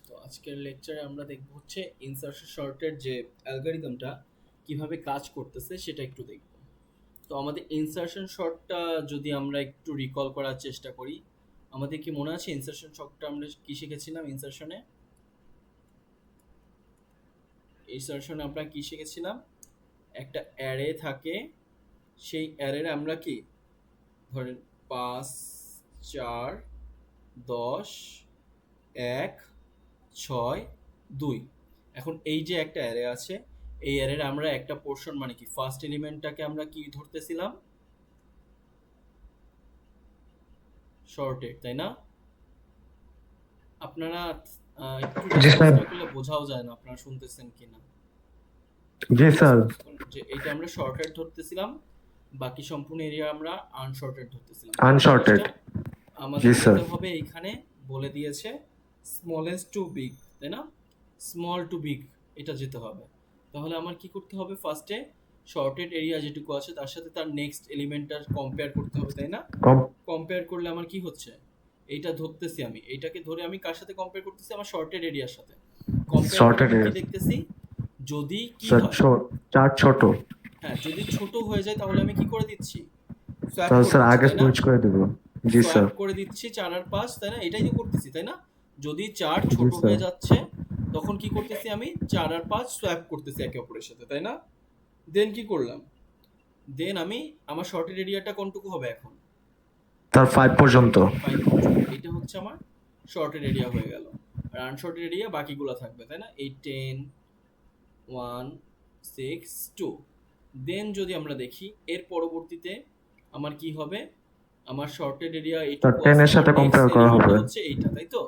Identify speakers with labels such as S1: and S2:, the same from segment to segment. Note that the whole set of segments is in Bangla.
S1: তো আজকের লেকচারে আমরা দেখব হচ্ছে ইনসার্শন শর্টের যে অ্যালগরিদমটা কিভাবে কাজ করতেছে সেটা একটু দেখব। তো আমাদের ইনসার্শন শর্টটা যদি আমরা একটু রিকল করার চেষ্টা করি, আমাদের কি মনে আছে ইনসার্শন শর্টটা আমরা কি শিখেছিলাম? ইনসার্শনে আমরা কি শিখেছিলাম? একটা অ্যারে থাকে, সেই অ্যারের আমরা কি ধরেন 5, 4, 10, 1, 6, 2। এখন এই যে একটা অ্যারে আছে, এই অ্যারের আমরা একটা পোর্শন মানে কি ফার্স্ট এলিমেন্টটাকে আমরা কি ধরতেছিলাম? শর্টেড, তাই না? আপনারা একটু
S2: জি
S1: রেসপন্স
S2: স্যার।
S1: না করলে বোঝাও যায় না আপনারা শুনতেছেন কিনা।
S2: জি
S1: একটু
S2: স্যার।
S1: রেসপন্স করুন যে এইটা আমরা শর্টেড ধরতেছিলাম, বাকি সম্পূর্ণ এরিয়া আমরা আনশর্টেড ধরতেছিলাম। কোন
S2: আনশর্টেড।
S1: জিনিসটা আমাদের
S2: জি স্যার।
S1: বলতে হবে? এইখানে বলে দিয়েছে স্মলেস্ট টু বিগ, তাই না? স্মল টু বিগ এটা যেতে হবে। তাহলে আমার কি করতে হবে? ফার্স্টে শর্টেড এরিয়া যেটুকু আছে তার সাথে তার নেক্সট এলিমেন্টটা কম্পেয়ার করতে হবে, তাই না?
S2: কম।
S1: কম্পেয়ার করলে আমার কি হচ্ছে? এইটা ধরতেছি আমি, এইটাকে ধরে আমি কার সাথে কম্পেয়ার করতেছি? আমার শর্টেড এরিয়ার সাথে কম্পেয়ার করে
S2: শর্টেড
S1: আমি কি
S2: এরিয়া।
S1: দেখতেছি? যদি কি
S2: স্যার
S1: হয়,
S2: চার ছোট।
S1: হ্যাঁ যদি ছোট হয়ে যায় তাহলে আমি কি করে দিচ্ছি? সোয়াপ
S2: তাহলে
S1: করে
S2: স্যার
S1: দিচ্ছি,
S2: আগে
S1: তাই না?
S2: সুইচ করে দেব। জি
S1: সোয়াপ
S2: স্যার।
S1: করে দিচ্ছি 4 আর 5, তাই না? এটাই তো করতেছি, তাই না? যদি 4
S2: জি
S1: ছোট
S2: স্যার।
S1: হয়ে যাচ্ছে তখন কি করতেছি আমি? 4 আর 5 সোয়াপ করতেছি একে অপরের সাথে, তাই না? দেন কি করলাম? দেন আমি আমার শর্টেড এরিয়াটা কোনটুকু হবে এখন?
S2: তার 5 পর্যন্ত।
S1: 5 পর্যন্ত। এটা হচ্ছে আমার শর্টেড এরিয়া হয়ে গেল। আর আনশর্টেড এরিয়া বাকিগুলো থাকবে, তাই না? এই 10, 1, 6, 2। দেন যদি আমরা দেখি এর পরবর্তীতে আমার কি হবে? আমার শর্টেড এরিয়া
S2: তার
S1: এইটুকু
S2: 10
S1: আছে,
S2: এর
S1: আমার
S2: সাথে
S1: নেক্সট
S2: কম্পেয়ার করা
S1: এলিমেন্টটা
S2: হবে।
S1: হচ্ছে এইটা, তাই তো?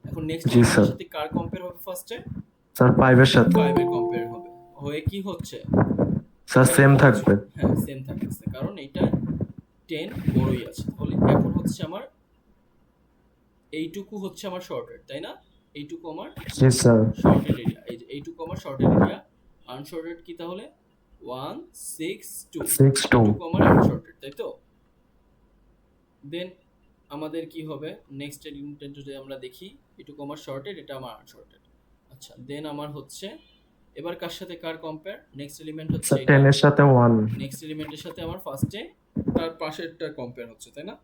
S1: এখন নেক্সট
S2: জি
S1: এলিমেন্টের
S2: স্যার।
S1: সাথে কার কম্পেয়ার হবে ফার্স্টে?
S2: স্যার 5 এর সাথে।
S1: 5 এর কম্পেয়ার হবে। হয়ে কি হচ্ছে?
S2: স্যার
S1: এখন
S2: সেম
S1: হচ্ছে,
S2: থাকবে।
S1: হ্যাঁ সেম থাকতেছে কারণ এইটা 10 বড়ই আছে। তাহলে এখন হচ্ছে আমার এইটুকু হচ্ছে আমার শর্টেড, তাই না? এইটুকু আমার
S2: জি স্যার।
S1: Shorted area. এই যে এইটুকু আমার শর্টেড এরিয়া। আনশর্টেড কি তাহলে? 1, 6, 2।
S2: 6 2।
S1: এইটুকু আমার আনশর্টেড, তাই তো? দেন আমাদের কি হবে? নেক্সট এলিমেন্ট যদি আমরা দেখি, এটুকু আমার শর্টেড, এটা আমার আনশর্টেড। আচ্ছা দেন আমার হচ্ছে এবার কার সাথে কার কম্পেয়ার? নেক্সট এলিমেন্ট হচ্ছে
S2: স্যার
S1: এটা।
S2: 10 এর সাথে 1।
S1: নেক্সট এলিমেন্টের সাথে আমার ফার্স্টে তার পাশেরটা কম্পেয়ার হচ্ছে, তাই না?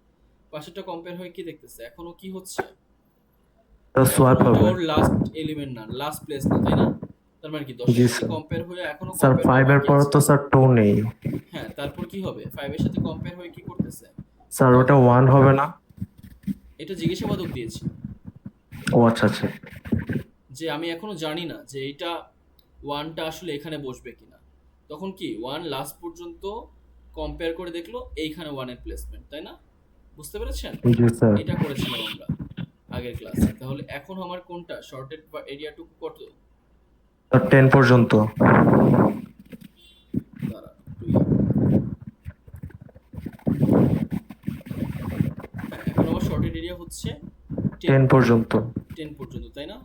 S1: পাশেরটা কম্পেয়ার হয়ে কি দেখতেছে? এখনো কি হচ্ছে?
S2: স্যার সোয়াপ
S1: এখনো ওটা
S2: হবে।
S1: ওর লাস্ট এলিমেন্ট না, লাস্ট প্লেস না, তাই না? তার মানে কি 10
S2: জি
S1: এর সাথে
S2: স্যার।
S1: কম্পেয়ার হয়ে এখনো
S2: স্যার
S1: কম্পেয়ার হওয়া
S2: 5 এর
S1: বাকি
S2: পর
S1: আছে।
S2: তো স্যার 2 নেই।
S1: হ্যাঁ তারপর কি হবে? 5 এর সাথে কম্পেয়ার হয়ে কি করতেছে?
S2: স্যার
S1: তার
S2: ওটা 1 হবে না?
S1: এটা জিজ্ঞাসাবাদক দিয়েছি
S2: ও আচ্ছা আচ্ছা।
S1: যে আমি এখনো জানি না যে এইটা ওয়ানটা আসলে এখানে বসবে কিনা। তখন কি ওয়ান লাস্ট পর্যন্ত কম্পেয়ার করে দেখলো এইখানে ওয়ানের প্লেসমেন্ট, তাই না? বুঝতে পেরেছেন?
S2: জি স্যার।
S1: এটা করেছিলাম আমরা আগের ক্লাসে। তাহলে এখন আমার কোনটা শর্টেড বা এরিয়াটুকু কত?
S2: স্যার 10 পর্যন্ত।
S1: দাঁড়া একটু ইয়ে করি। হ্যাঁ এখন আমার শর্টেড এরিয়া হচ্ছে 10,
S2: 10 পর্যন্ত।
S1: 10 পর্যন্ত, তাই না?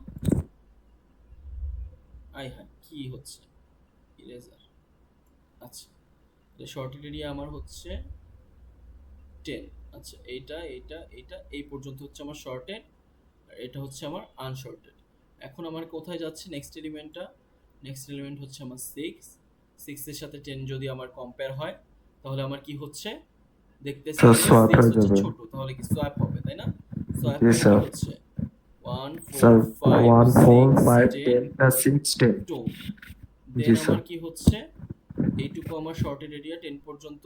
S1: আই হ্যাঁ কি হচ্ছে? ইরেজার। আচ্ছা শর্টেড এরিয়া আমার হচ্ছে 10। আচ্ছা এইটা এইটা এইটা এই পর্যন্ত হচ্ছে আমার শর্টেড, আর এটা হচ্ছে আমার আনশর্টেড। এখন আমার কোথায় যাচ্ছে নেক্সট এলিমেন্টটা? নেক্সট এলিমেন্ট হচ্ছে আমার 6। 6 এর সাথে 10 যদি আমার কম্পেয়ার হয় তাহলে আমার কি হচ্ছে? দেখতেছি
S2: স্যার
S1: যে
S2: সোয়াপ
S1: 6
S2: হয়ে
S1: হচ্ছে
S2: যাবে।
S1: ছোট, তাহলে কি সোয়াপ হবে, তাই না? সোয়াপ
S2: জি
S1: হয়ে কি
S2: স্যার।
S1: হচ্ছে? 1, 4,
S2: স্যার
S1: 5,
S2: 1 4
S1: 6,
S2: 5
S1: 10,
S2: 10 প্লাস 6 10।
S1: 2।
S2: জি
S1: দেন
S2: স্যার।
S1: আমার কি হচ্ছে? এইটুকু আমার শর্টেড এরিয়া 10 পর্যন্ত।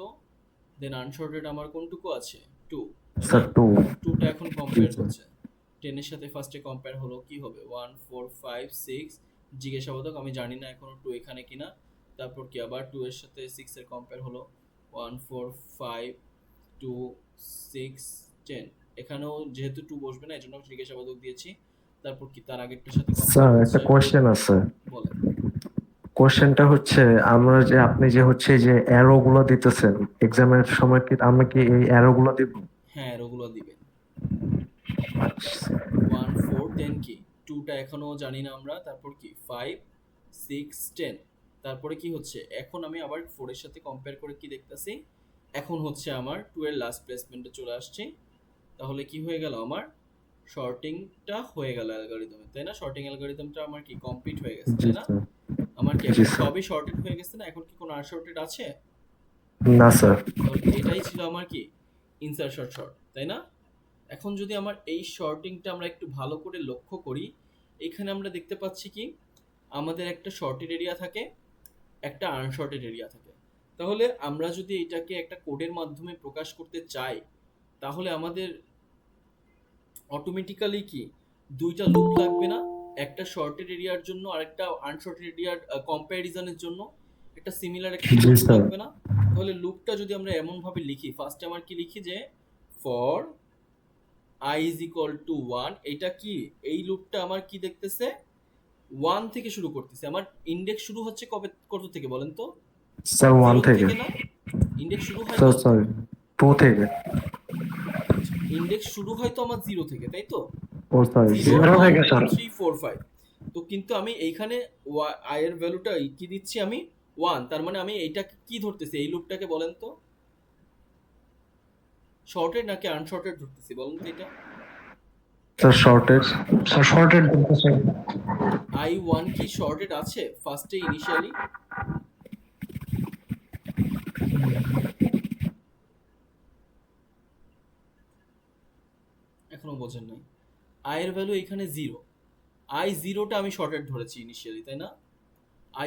S1: দেন আনশর্টেড আমার কোনটুকু আছে? 2, তাই না?
S2: স্যার 2।
S1: 2টা এখন
S2: জি
S1: কম্পেয়ার
S2: স্যার।
S1: হচ্ছে। 10 এর সাথে ফার্স্টে কম্পেয়ার হলো, কি হবে? 1, 4, 5, 6। জিজ্ঞাসাবাদক, আমি জানি না এখনো 2 এখানে কিনা। তারপর কি আবার 2 এর সাথে 6 এর কম্পেয়ার হলো, 1, 4, 5, 2, 6, 10। এখানেও যেহেতু 2 বসবে না এজন্য জিজ্ঞাসাবাদক দিয়েছি। তারপর কি তার আগেরটার সাথে কম্পেয়ার
S2: স্যার একটা
S1: হচ্ছে।
S2: কোশ্চেন আছে।
S1: বলেন।
S2: কোশ্চেনটা হচ্ছে আমরা যে আপনি যে হচ্ছে যে অ্যারো গুলো দিতেছেন এক্সামের সময় কি আমরা কি এই অ্যারো গুলো দিব?
S1: হ্যাঁ ওগুলো দিবেন।
S2: আচ্ছা।
S1: 1, 4, 10 কি? 2টা এখনো জানি না আমরা। তারপর কি 5, 6, 10। তারপরে কি হচ্ছে? এখন আমি আবার 4 এর সাথে কম্পেয়ার করে কি দেখতেছি? এখন হচ্ছে আমার 2 এর লাস্ট প্লেসমেন্টে চলে আসছি। তাহলে কি হয়ে গেল আমার? শর্টিংটা হয়ে গেল অ্যালগরিদমে, তাই না? শর্টিং অ্যালগরিদমটা আমার কি কমপ্লিট হয়ে গেছে,
S2: জি
S1: তাই না?
S2: স্যার।
S1: আমার কি
S2: জি
S1: এখন
S2: স্যার।
S1: সবই শর্টেড হয়ে গেছে না? এখন কি কোনো আনশর্টেড আছে?
S2: না স্যার।
S1: তাহলে এটাই ছিল আমার কি ইনসারশন শর্ট, তাই না? এখন যদি আমার এই শর্টিংটা আমরা একটু ভালো করে লক্ষ্য করি, এখানে আমরা দেখতে পাচ্ছি কি আমাদের একটা শর্টেড এরিয়া থাকে, একটা আনশর্টেড এরিয়া থাকে। তাহলে আমরা যদি এটাকে একটা কোডের মাধ্যমে প্রকাশ করতে চাই, তাহলে আমাদের অটোমেটিক্যালি কি দুইটা লুপ লাগবে না? একটা শর্টেড এরিয়ার জন্য আর একটা আনশর্টেড এরিয়ার কম্প্যারিজনের জন্য একটা সিমিলার একটা
S2: জি
S1: লুপ
S2: স্যার।
S1: লাগবে না? তাহলে লুপটা যদি আমরা এমন ভাবে লিখি, ফার্স্টে আমার কি লিখি যে for i is equal to 1, এটা কি এই লুপটা আমার কি দেখতেছে 1 থেকে শুরু করতেছে। আমার ইন্ডেক্স শুরু হচ্ছে কত থেকে বলেন তো?
S2: স্যার 1
S1: 0
S2: থেকে।
S1: থেকে না? ইন্ডেক্স শুরু হয়
S2: স্যার
S1: কত
S2: সরি,
S1: থেকে?
S2: 2 থেকে।
S1: আচ্ছা, ইন্ডেক্স শুরু হয় তো আমার 0 থেকে, তাই তো?
S2: ও সরি,
S1: 0
S3: 0
S1: 1
S3: থেকে
S1: 2
S3: স্যার।
S1: 3 4 5। তো কিন্তু আমি এইখানে i এর ভ্যালুটা কি দিচ্ছি আমি 1, তার মানে আমি এইটা কি ধরতেছি এই লুপটাকে বলেন তো? শর্টেড নাকি আনশর্টেড ধরতেছি বলেন তো এটা?
S2: Sir shortage.
S3: স্যার শর্টেড বলতেছে।
S1: i1 কি শর্টেড আছে ফার্স্টে ইনিশিয়ালি? এখনো বোঝেন নাই? i এর ভ্যালু এখানে 0, i 0টা আমি শর্টেড ধরেছি ইনিশিয়ালি, তাই না?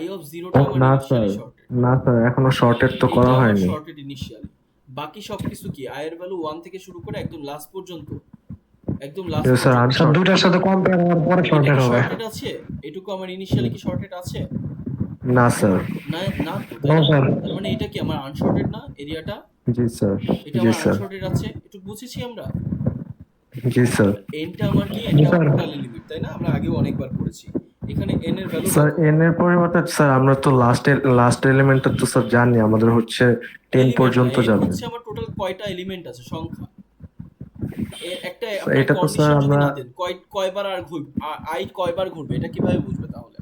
S1: i of 0টা আমার
S2: না স্যার,
S1: ইনিশিয়ালি শর্টেড,
S2: না স্যার, এখনো শর্টেড তো
S1: এইটা
S2: করা
S1: আমার
S2: হয়নি।
S1: Sorted initially. বাকি সবকিছু কি i এর ভ্যালু 1 থেকে শুরু করে একদম লাস্ট পর্যন্ত, একদম লাস্ট
S2: স্যার
S3: স্যার
S1: পর্যন্ত
S3: দুইটার সাথে কম্পেয়ার হওয়ার পরে
S1: এটা
S3: শর্টেড
S1: কি
S3: হবে।
S1: শর্টেড আছে? এটুকু আমার ইনিশিয়ালি কি শর্টেড আছে?
S2: না স্যার।
S1: না, না তো, তাই
S3: নো
S1: না?
S3: স্যার।
S1: তার মানে এটা কি আমার আনশর্টেড না এরিয়াটা?
S2: জি স্যার।
S1: এটা
S2: জি
S1: আমার
S2: স্যার।
S1: আনশর্টেড আছে, এটুকু বুঝেছি আমরা।
S2: জি স্যার।
S1: এনটা আমার কি,
S3: জি
S1: এটা
S3: স্যার।
S1: টোটালি লিমিট, তাই না? আমরা আগেও অনেকবার পড়েছি। এখানে এন এর ভ্যালু
S2: স্যার
S1: কত?
S2: এন এর পরিবর্তে স্যার আমরা তো লাস্ট এলিমেন্টটা তো স্যার জানি, আমাদের হচ্ছে 10
S1: এলিমেন্ট না,
S2: পর্যন্ত
S1: এন
S2: যাবে।
S1: হচ্ছে আমার টোটাল কয়টা এলিমেন্ট আছে সংখ্যা। একটা
S2: স্যার,
S1: আপনার
S2: এটা তো স্যার
S1: কন্ডিশন যদি
S2: আমরা
S1: না দেন কয়বার আর ঘুরবে, আই কয়বার ঘুরবে, এটা কিভাবে বুঝবে তাহলে?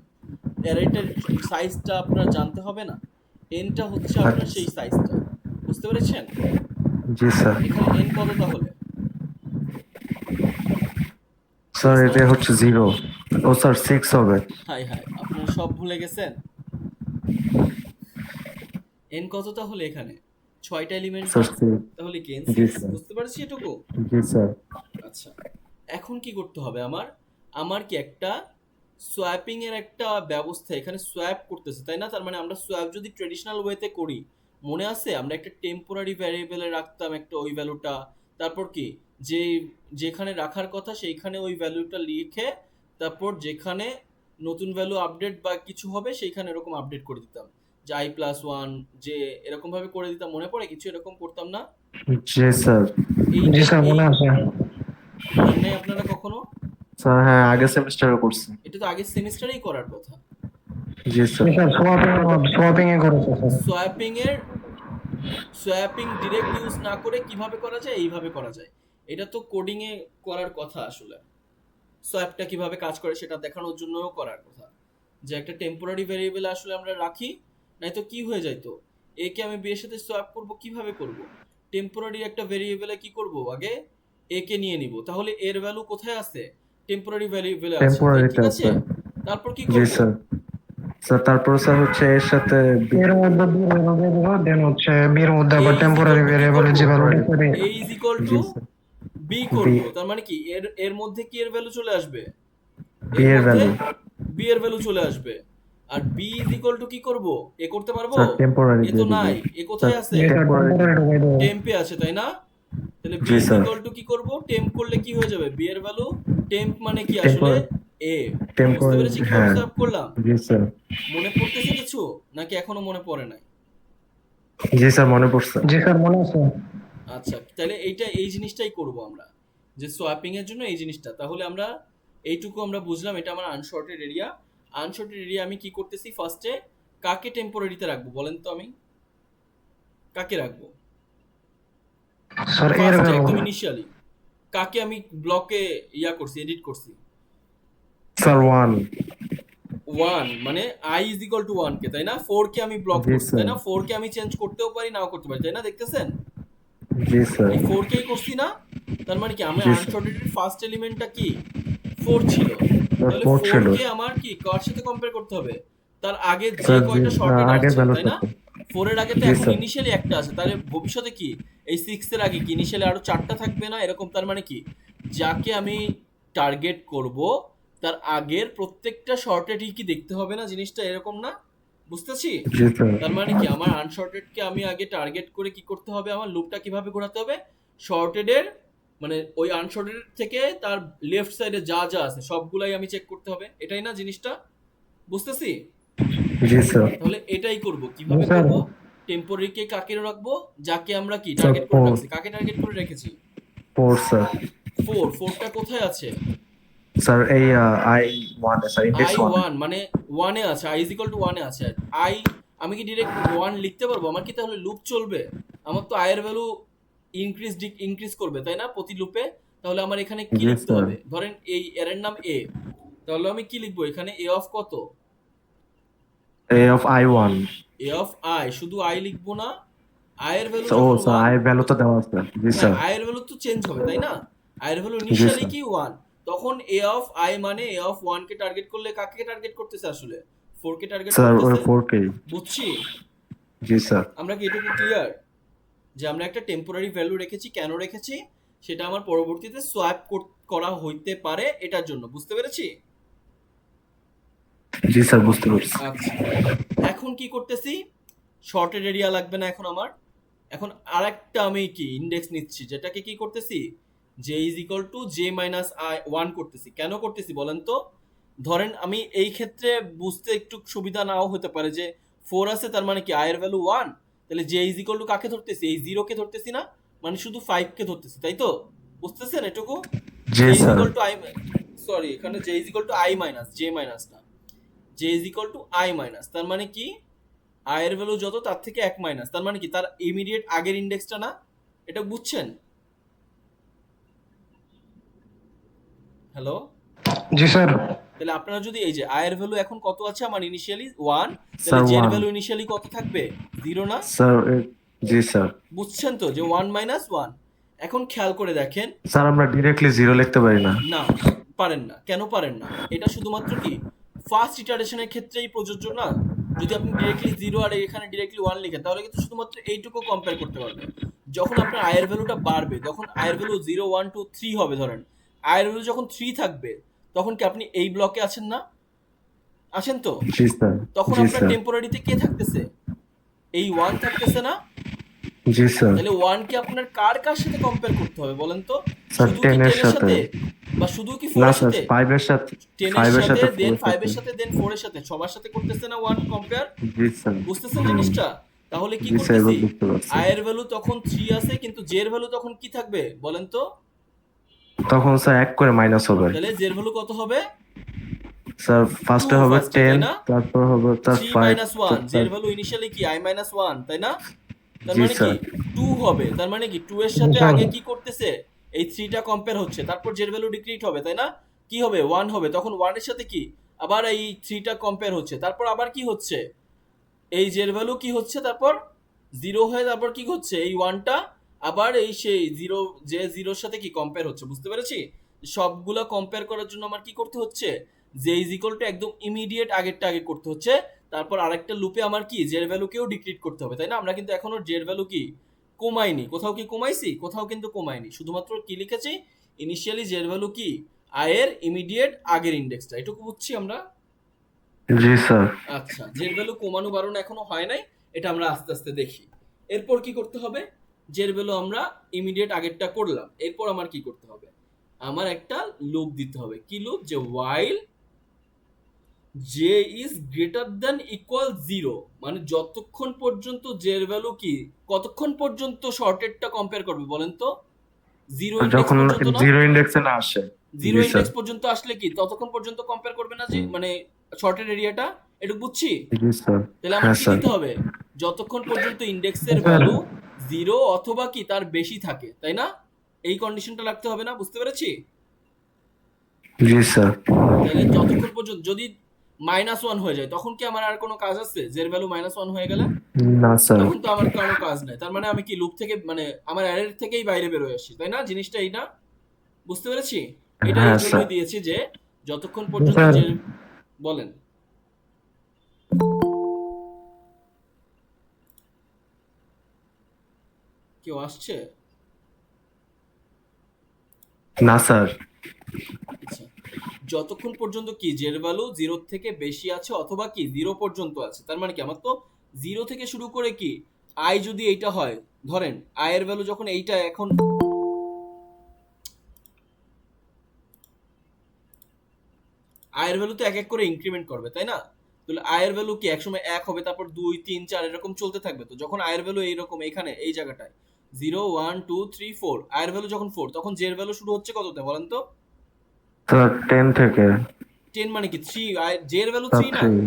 S1: অ্যারেটার সাইজটা আপনার জানতে হবে না? এনটা হচ্ছে আপনার সেই সাইজটা, বুঝতে পেরেছেন?
S2: জি স্যার।
S1: এখানে এন কত তাহলে?
S2: স্যার
S1: 6 না?
S2: এটা হচ্ছে 0। ও স্যার 6 হবে।
S1: হাই হাই, আপনারা সব ভুলে গেছেন। এন কত তাহলে এখানে? 6টা এলিমেন্ট
S2: স্যার
S1: না?
S2: 6।
S1: তাহলে কি এন
S2: জি
S1: 6?
S2: স্যার।
S1: বুঝতে পারছি এটুকু?
S2: জি স্যার।
S1: আচ্ছা, এখন কি করতে হবে আমার? আমার কি একটা সোয়াপিং এর একটা ব্যবস্থা এখানে সোয়াপ করতেছে, তাই না? তার মানে আমরা সোয়াপ যদি ট্রেডিশনাল ওয়েতে করি, মনে আছে আমরা একটা টেম্পোরারি ভ্যারিয়েবলে রাখতাম একটা ওই ভ্যালুটা, তারপর কি যে যেখানে রাখার কথা সেইখানে ওই ভ্যালুটা লিখে, তারপর যেখানে নতুন ভ্যালু আপডেট বা কিছু হবে সেইখানে এরকম আপডেট করে দিতাম, যে i+1, যে এরকম ভাবে করে দিতাম। মনে পড়ে কিছু এরকম করতাম না?
S2: জি স্যার।
S3: জি
S1: এইটা
S3: স্যার
S1: এই
S3: মনে আছে।
S1: করেন নাই আপনারা কখনো?
S2: স্যার হ্যাঁ, আগের সেমিস্টারে করছি।
S1: এটা তো আগের সেমিস্টারেই করার কথা।
S2: জি স্যার।
S3: জি স্যার সোয়াপিং এ করেছে স্যার।
S1: সোয়াপিং ডিরেক্ট ইউজ না করে কিভাবে করা যায়? এইভাবে করা যায়। এটা তো কোডিং এ করার কথা আসলে। সোয়াপটা কিভাবে কাজ করে সেটা দেখানোর জন্যও করার কথা। যে একটা টেম্পোরারি ভেরিয়েবল আসলে আমরা রাখি, নয়তো কি হয়ে যাইতো, এ কে আমি বি এর সাথে সোয়াপ করব, কিভাবে করব? টেম্পোরারি একটা ভেরিয়েবলে কি করব, আগে এ কে নিয়ে নিব, তাহলে এর ভ্যালু কোথায় আছে? টেম্পোরারি ভেরিয়েবলে আছে, তাই
S2: টেম্পোরারিতে
S1: ঠিক
S2: আছে।
S1: আছে? তারপর কি
S2: জি
S1: করব?
S2: স্যার। স্যার তারপর স্যার হচ্ছে এর সাথে
S3: এর মধ্যে বি ভ্যালু দিয়ে দেবো, দেন হচ্ছে বির মধ্যে
S1: a
S3: আবার
S1: is
S3: টেম্পোরারি
S1: equal to কি
S3: ভেরিয়েবলের
S1: করব?
S3: যে ভ্যালুটা সেটা
S1: a is equal
S2: জি
S1: to
S2: স্যার
S1: b
S2: বি,
S1: করব। তার মানে কি এর এর মধ্যে কি এর ভ্যালু চলে আসবে?
S2: বি
S1: এর
S2: এর
S1: মধ্যে
S2: ভ্যালু।
S1: b এর ভ্যালু চলে আসবে। আর b is equal to কি করব? এ করতে পারবো?
S2: স্যার টেম্পোরারি
S1: এ তো
S2: দিয়ে দিব।
S1: নাই, এ কোথায় আছে?
S3: জি স্যার
S2: টেম্পোরারি।
S3: টেম্পোরারি ঢুকাই দেবো।
S1: টেম্পে আছে, তাই না? তাহলে b
S2: G
S1: is
S2: sir.
S1: equal to কি করব? টেম্প করলে কি হয়ে যাবে? b এর ভ্যালু টেম্প মানে কি আসলে
S2: টেম্পোরারি।
S1: a। বুঝতে
S2: টেম্পোরারি,
S1: পেরেছি কিভাবে
S2: হ্যাঁ।
S1: সলভ করলাম?
S2: জি স্যার।
S1: মনে পড়তেছে কিছু নাকি এখনো মনে পড়ে নাই?
S2: জি স্যার মনে পড়ছে।
S3: জি স্যার মনে আছে।
S1: আচ্ছা, তাহলে এই জিনিসটাই করব আমরা, যে সোয়াপিং এর জন্য এই জিনিসটা। তাহলে আমরা এইটুকু আমরা বুঝলাম, এটা আমার আনশর্টেড এরিয়া। আনশর্টেড এরিয়া আমি কি করতেছি, ফার্স্টে কাকে টেম্পোরারিতে রাখবো বলেন তো? আমি কাকে রাখবো
S3: স্যার এর
S1: ফার্স্টে,
S3: ভ্যালু।
S1: একদম ইনিশিয়ালি? কাকে আমি ব্লকে করছি, এডিট করছি?
S2: স্যার 1।
S1: 1 মানে i is equal to 1 কে, তাই না? 4 কে আমি ব্লক
S2: জি
S1: করছি, তাই
S2: স্যার।
S1: না? 4 কে আমি চেঞ্জ করতেও পারি, নাও করতে পারি, তাই না? দেখতেছেন
S2: জি স্যার।
S1: এই 4 কেই করছি না? তার মানে কি আমি
S2: জি স্যার।
S1: আনসর্টেড এর ফার্স্ট এলিমেন্টটা কি 4 ছিল, তাহলে
S2: 4
S1: 4
S2: ছিল
S1: কে আমার কি কার সাথে কম্পেয়ার করতে হবে? তার আগে যে
S2: স্যার। জি
S1: কয়টা শর্টেড
S2: আগের
S1: আছে
S2: ভ্যালুর
S1: তাই না?
S2: সাথে।
S1: 4 এর আগে তো
S2: জি
S1: এখন
S2: স্যার।
S1: ইনিশিয়ালি একটা আছে, তাহলে ভবিষ্যতে কি এই 6 এর আগে কি ইনিশিয়ালি আরো 4টা থাকবে না এরকম? তার মানে কি যাকে আমি টার্গেট করব তার আগের প্রত্যেকটা শর্টেডই কি দেখতে হবে না, জিনিসটা এরকম না? বুঝতেছি?
S2: জি স্যার।
S1: তার মানে কি আমার আনশর্টেড কে আমি আগে টার্গেট করে কি করতে হবে, আমার লুপটা কিভাবে ঘোরাতে হবে, শর্টেড এর মানে ওই আনশর্টেড থেকে তার লেফট সাইডে যা যা আছে সবগুলাই আমি চেক করতে হবে, এটাই না জিনিসটা? বুঝতেছি?
S2: জি স্যার।
S1: তাহলে এটাই করব,
S3: জি
S1: কিভাবে
S3: স্যার।
S1: করব? টেম্পোরারি কে কাকে রাখবো, যাকে আমরা কি
S2: স্যার
S1: টার্গেট করে
S2: 4।
S1: রাখছি, কাকে টার্গেট করে রেখেছি?
S2: 4 স্যার।
S1: 4টা কোথায় আছে?
S2: স্যার এই I 1 sir, index
S1: I
S2: 1।
S1: One মানে ওয়ানে আছে, আই ইজ ইকুয়াল টু ওয়ানে আছে। আই আমি কি ডিরেক্ট ওয়ান লিখতে পারবো? আমার কি তাহলে লুপ চলবে? আমার তো আয়ের ভ্যালু ইনক্রিজ করবে তাই না প্রতি লুপে? তাহলে আমার এখানে কি
S2: জি
S1: লিখতে
S2: স্যার।
S1: হবে? ধরেন এই এর নাম এ, তাহলে আমি কি লিখবো এখানে? এ অফ কত?
S2: A of I 1।
S1: A of I, শুধু আই লিখবো না, আয়ের ভ্যালু
S2: ও
S1: যখন
S2: স্যার,
S1: ওয়ান,
S2: আই ভ্যালু তো দেওয়া আছে। জি
S1: হ্যাঁ
S2: স্যার।
S1: আয়ের ভ্যালু তো চেঞ্জ হবে তাই না? আয়ের ভ্যালু
S2: জি
S1: ইনিশিয়ালি
S2: স্যার।
S1: কি ওয়ান, তখন এ অফ আই মানে এ অফ ওয়ান কে টার্গেট করলে কাকে টার্গেট করতেছে আসলে? 4 কে টার্গেট
S2: স্যার ওই
S1: করতেছে।
S2: 4 কে।
S1: বুঝছি?
S2: জি স্যার।
S1: আমরা কি এটুকু ক্লিয়ার যে আমরা একটা টেম্পোরারি ভ্যালু রেখেছি, কেন রেখেছি সেটা আমার পরবর্তীতে সোয়াপ করা হইতে পারে এটার জন্য, বুঝতে পেরেছি?
S2: জি স্যার, বুঝতে পারছি।
S1: আচ্ছা, এখন কি করতেছি, শর্টেড এরিয়া লাগবে না এখন আমার, এখন আরেকটা আমি কি ইন্ডেক্স নিচ্ছি, যেটাকে কি করতেছি, j is equal two j minus I one করতেছি। কেন করতেছি বলেন তো? ধরেন আমি এই ক্ষেত্রে বুঝতে একটু সুবিধা নাও হতে পারে যে 4 আছে তার মানে কি আয়ের ভ্যালু 1, তাহলে j ইজ ইকুয়াল টু কাকে ধরতেছি, এই 0 কে ধরতেছি না, মানে শুধু 5 কে ধরতেছি, তাই তো? বুঝতেছেন এটুকু? j
S2: G
S1: is
S2: sir.
S1: Equal to i, sorry এখানে j is equal two i minus j minus না, j is equal two i minus, তার মানে কি আয়ের ভ্যালু যত তার থেকে 1 মাইনাস, তার মানে কি তার ইমিডিয়েট আগের ইন্ডেক্সটা না? এটা বুঝছেন? হ্যালো?
S3: জি স্যার।
S1: তাহলে আপনারা যদি এই যে আয়ের ভ্যালু এখন কত আছে আমার ইনিশিয়ালি 1, তাহলে
S2: স্যার
S1: জের
S2: 1।
S1: ভ্যালু ইনিশিয়ালি কত থাকবে? 0 না?
S2: স্যার জি স্যার।
S1: বুঝছেন তো যে 1 মাইনাস 1? এখন খেয়াল করে দেখেন,
S2: স্যার আমরা ডিরেক্টলি 0 লিখতে পারি না।
S1: না পারেন না। কেন পারেন না? এটা শুধুমাত্র কি ফার্স্ট ইটারেশনের ক্ষেত্রেই প্রযোজ্য না? যদি আপনি ডিরেক্টলি 0 আর এখানে ডিরেক্টলি 1 লিখেন তাহলে কিন্তু শুধুমাত্র এইটুকু কম্পেয়ার করতে পারবেন। যখন আপনার আয়ের ভ্যালুটা বাড়বে, তখন আয়ের ভ্যালু 0 1 2 3 হবে ধরেন, আয়ের ভ্যালু যখন 3 থাকবে তখন কি আপনি এই ব্লকে আছেন না? আছেন তো?
S2: জি স্যার।
S1: তখন
S2: জি
S1: আপনার
S2: স্যার।
S1: টেম্পোরারিতে কে থাকতেছে? এই 1 থাকতেছে না?
S2: জি স্যার।
S1: তাহলে 1 কে আপনার কার সাথে কম্পেয়ার করতে হবে বলেন তো?
S2: স্যার
S1: শুধু কি
S2: 10 এর
S1: 10 এর
S2: সাথে।
S1: সাথে, বা শুধু কি 4
S2: না
S1: এর
S2: স্যার,
S1: সাথে?
S2: 5 এর সাথে।
S1: 10 এর
S2: 5 এর
S1: সাথে,
S2: সাথে, 4
S1: দেন
S2: এর
S1: 5
S2: সাথে।
S1: এর সাথে, দেন 4 এর সাথে, সবার সাথে করতেছে না 1 কম্পেয়ার?
S2: জি স্যার।
S1: বুঝতেছেন
S2: হুম।
S1: জিনিসটা? তাহলে কি
S2: জি স্যার, এবার
S1: করতেছি,
S2: বুঝতে পারছি।
S1: আয়ের ভ্যালু তখন 3 আছে কিন্তু জের ভ্যালু তখন কি থাকবে বলেন তো?
S2: তখন স্যার 1 করে মাইনাস হবে।
S1: তাহলে জের ভ্যালু কত হবে?
S2: স্যার ফার্স্টে
S1: 2
S2: হবে
S1: ফার্স্টে,
S2: 10,
S1: তাই না?
S2: তারপর হবে তার
S1: 3
S2: 5।
S1: মাইনাস 1, জের ভ্যালু ইনিশিয়ালি কি i মাইনাস 1 তাই না? তার
S2: জি
S1: মানে কি
S2: স্যার।
S1: 2 হবে, তার মানে কি 2 এর
S3: জি
S1: সাথে
S3: স্যার।
S1: আগে কি করতেছে, এই 3 টা কম্পেয়ার হচ্ছে, তারপর জের ভ্যালু ডিক্রিট হবে তাই না? কি হবে 1 হবে, তখন 1 এর সাথে কি আবার এই 3 টা কম্পেয়ার হচ্ছে, তারপর আবার কি হচ্ছে, এই জের ভ্যালু কি হচ্ছে, তারপর 0 হয়ে তারপর কি হচ্ছে, এই 1 টা আবার এই সেই 0 যে 0 এর সাথে কি কম্পেয়ার হচ্ছে, বুঝতে পেরেছি? সবগুলা কম্পেয়ার করার জন্য আমার কি করতে হচ্ছে, যে ইজ ইকুয়াল টু একদম ইমিডিয়েট আগেরটা আগে করতে হচ্ছে, তারপর আরেকটা লুপে আমার কি জের ভ্যালুকেও ডিক্রিট করতে হবে তাই না? আমরা কিন্তু এখনো জের ভ্যালু কি কমাইনি, কোথাও কি কমাইছি? কোথাও কিন্তু কমাইনি, শুধুমাত্র কি লিখেছি, ইনিশিয়ালি জের ভ্যালু কি আয়ের ইমিডিয়েট আগের ইন্ডেক্সটা, এটুকু বুঝছি আমরা?
S2: জি স্যার।
S1: আচ্ছা, জের ভ্যালু কমানো বাড়ানো এখনো হয় নাই, এটা আমরা আস্তে আস্তে দেখি। এরপর কি করতে হবে, জের ভ্যালু আমরা ইমিডিয়েট আগেরটা করলাম, এরপর আমার কি করতে হবে, আমার একটা লুপ দিতে হবে। কি লুপ? যে while j is greater than equal 0, মানে যতক্ষণ পর্যন্ত জের ভ্যালু কি কতক্ষণ পর্যন্ত শর্টেডটা কম্পেয়ার করবে বলেন তো? 0 ইন্ডেক্স
S2: যখন
S1: পর্যন্ত না?
S2: 0 ইন্ডেক্সে না আসে।
S1: 0
S2: জি স্যার।
S1: ইন্ডেক্স পর্যন্ত আসলে কি ততক্ষণ পর্যন্ত কম্পেয়ার করবে না, যে মানে শর্টেড এরিয়াটা, একটু বুঝছি?
S2: জি স্যার।
S1: তাহলে আমার
S2: হ্যাঁ
S1: কি
S2: স্যার।
S1: দিতে হবে, যতক্ষণ পর্যন্ত ইন্ডেক্সের
S3: স্যার।
S1: ভ্যালু 0 অথবা কি তার বেশি থাকে তাই না? এই কন্ডিশনটা রাখতে হবে না, বুঝতে পেরেছি?
S2: জি স্যার।
S1: তাহলে যতক্ষণ পর্যন্ত যদি -1 হয়ে যায় তখন কি আমার আর কোনো কাজ আছে, জের ভ্যালু -1 হয়ে গেলে?
S2: না স্যার।
S1: তখন তো আমার কোনো কাজ নাই, তার মানে আমি কি লুপ থেকে মানে আমার অ্যারের থেকেই বাইরে বের হয়ে আসি, তাই না? জিনিসটা এই না, বুঝতে পেরেছি? এটা এই
S2: হ্যাঁ স্যার।
S1: জন্যই দিয়েছি যে যতক্ষণ
S3: জি
S1: পর্যন্ত
S3: স্যার।
S1: যে বলেন কেউ আসছে?
S2: না স্যার।
S1: আচ্ছা, যতক্ষণ পর্যন্ত কি জের ভ্যালু 0 থেকে বেশি আছে অথবা কি 0 পর্যন্ত আছে, তার মানে কি আমার তো 0 থেকে শুরু করে কি আই যদি এইটা হয়, ধরেন আই এর ভ্যালু যখন এইটা, এখন আয়ের ভ্যালু তো এক এক করে ইনক্রিমেন্ট করবে, তাই না? তাহলে আয়ের ভ্যালু কি একসময় 1 হবে, তারপর 2 3 4 এরকম চলতে থাকবে। তো যখন আয়ের ভ্যালু এইরকম এখানে এই জায়গাটায় 0 1 2 3 4, আয়ের ভ্যালু যখন 4, তখন জের ভ্যালু শুরু হচ্ছে কততে বলেন তো?
S2: স্যার 10 থেকে।
S1: 10 মানে কি 3, জের ভ্যালু
S2: স্যার
S1: 3 না?
S2: 3।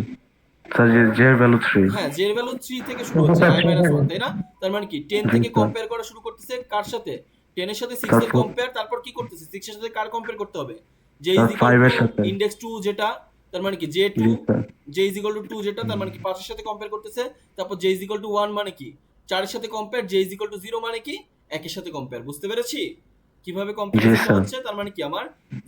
S2: স্যার জের ভ্যালু 3।
S1: হ্যাঁ, জের ভ্যালু 3 থেকে শুরু
S3: কিন্তু
S1: হচ্ছে
S3: স্যার
S1: i
S3: ঠিক আছে।
S1: 1, তাই না? তার মানে কি 10
S2: জি
S1: থেকে
S2: স্যার।
S1: কম্পেয়ার করা শুরু করতেছে কার সাথে? 10 এর সাথে 6
S2: স্যার
S1: এর কম্পেয়ার, তারপর কি করতেছে 6 এর সাথে কার কম্পেয়ার করতে হবে? যে
S2: স্যার
S1: ইজ ইকুয়াল
S2: 5
S1: টু
S2: এর সাথে।
S1: ইনডেক্স 2 যেটা, তার মানে কি j2,
S2: জি স্যার।
S1: যে ইজ ইকুয়াল টু 2 যেটা, তার মানে কি 5 এর সাথে কম্পেয়ার করতেছে। তারপর যে ইজ ইকুয়াল টু 1 মানে কি 4 এর সাথে কম্পেয়ার, যে ইজ ইকুয়াল টু 0 মানে কি 1 এর সাথে কম্পেয়ার। বুঝতে পেরেছি কিভাবে
S2: জি
S1: কম্পারিজনটা
S2: স্যার।
S1: হচ্ছে? তার মানে কি আমার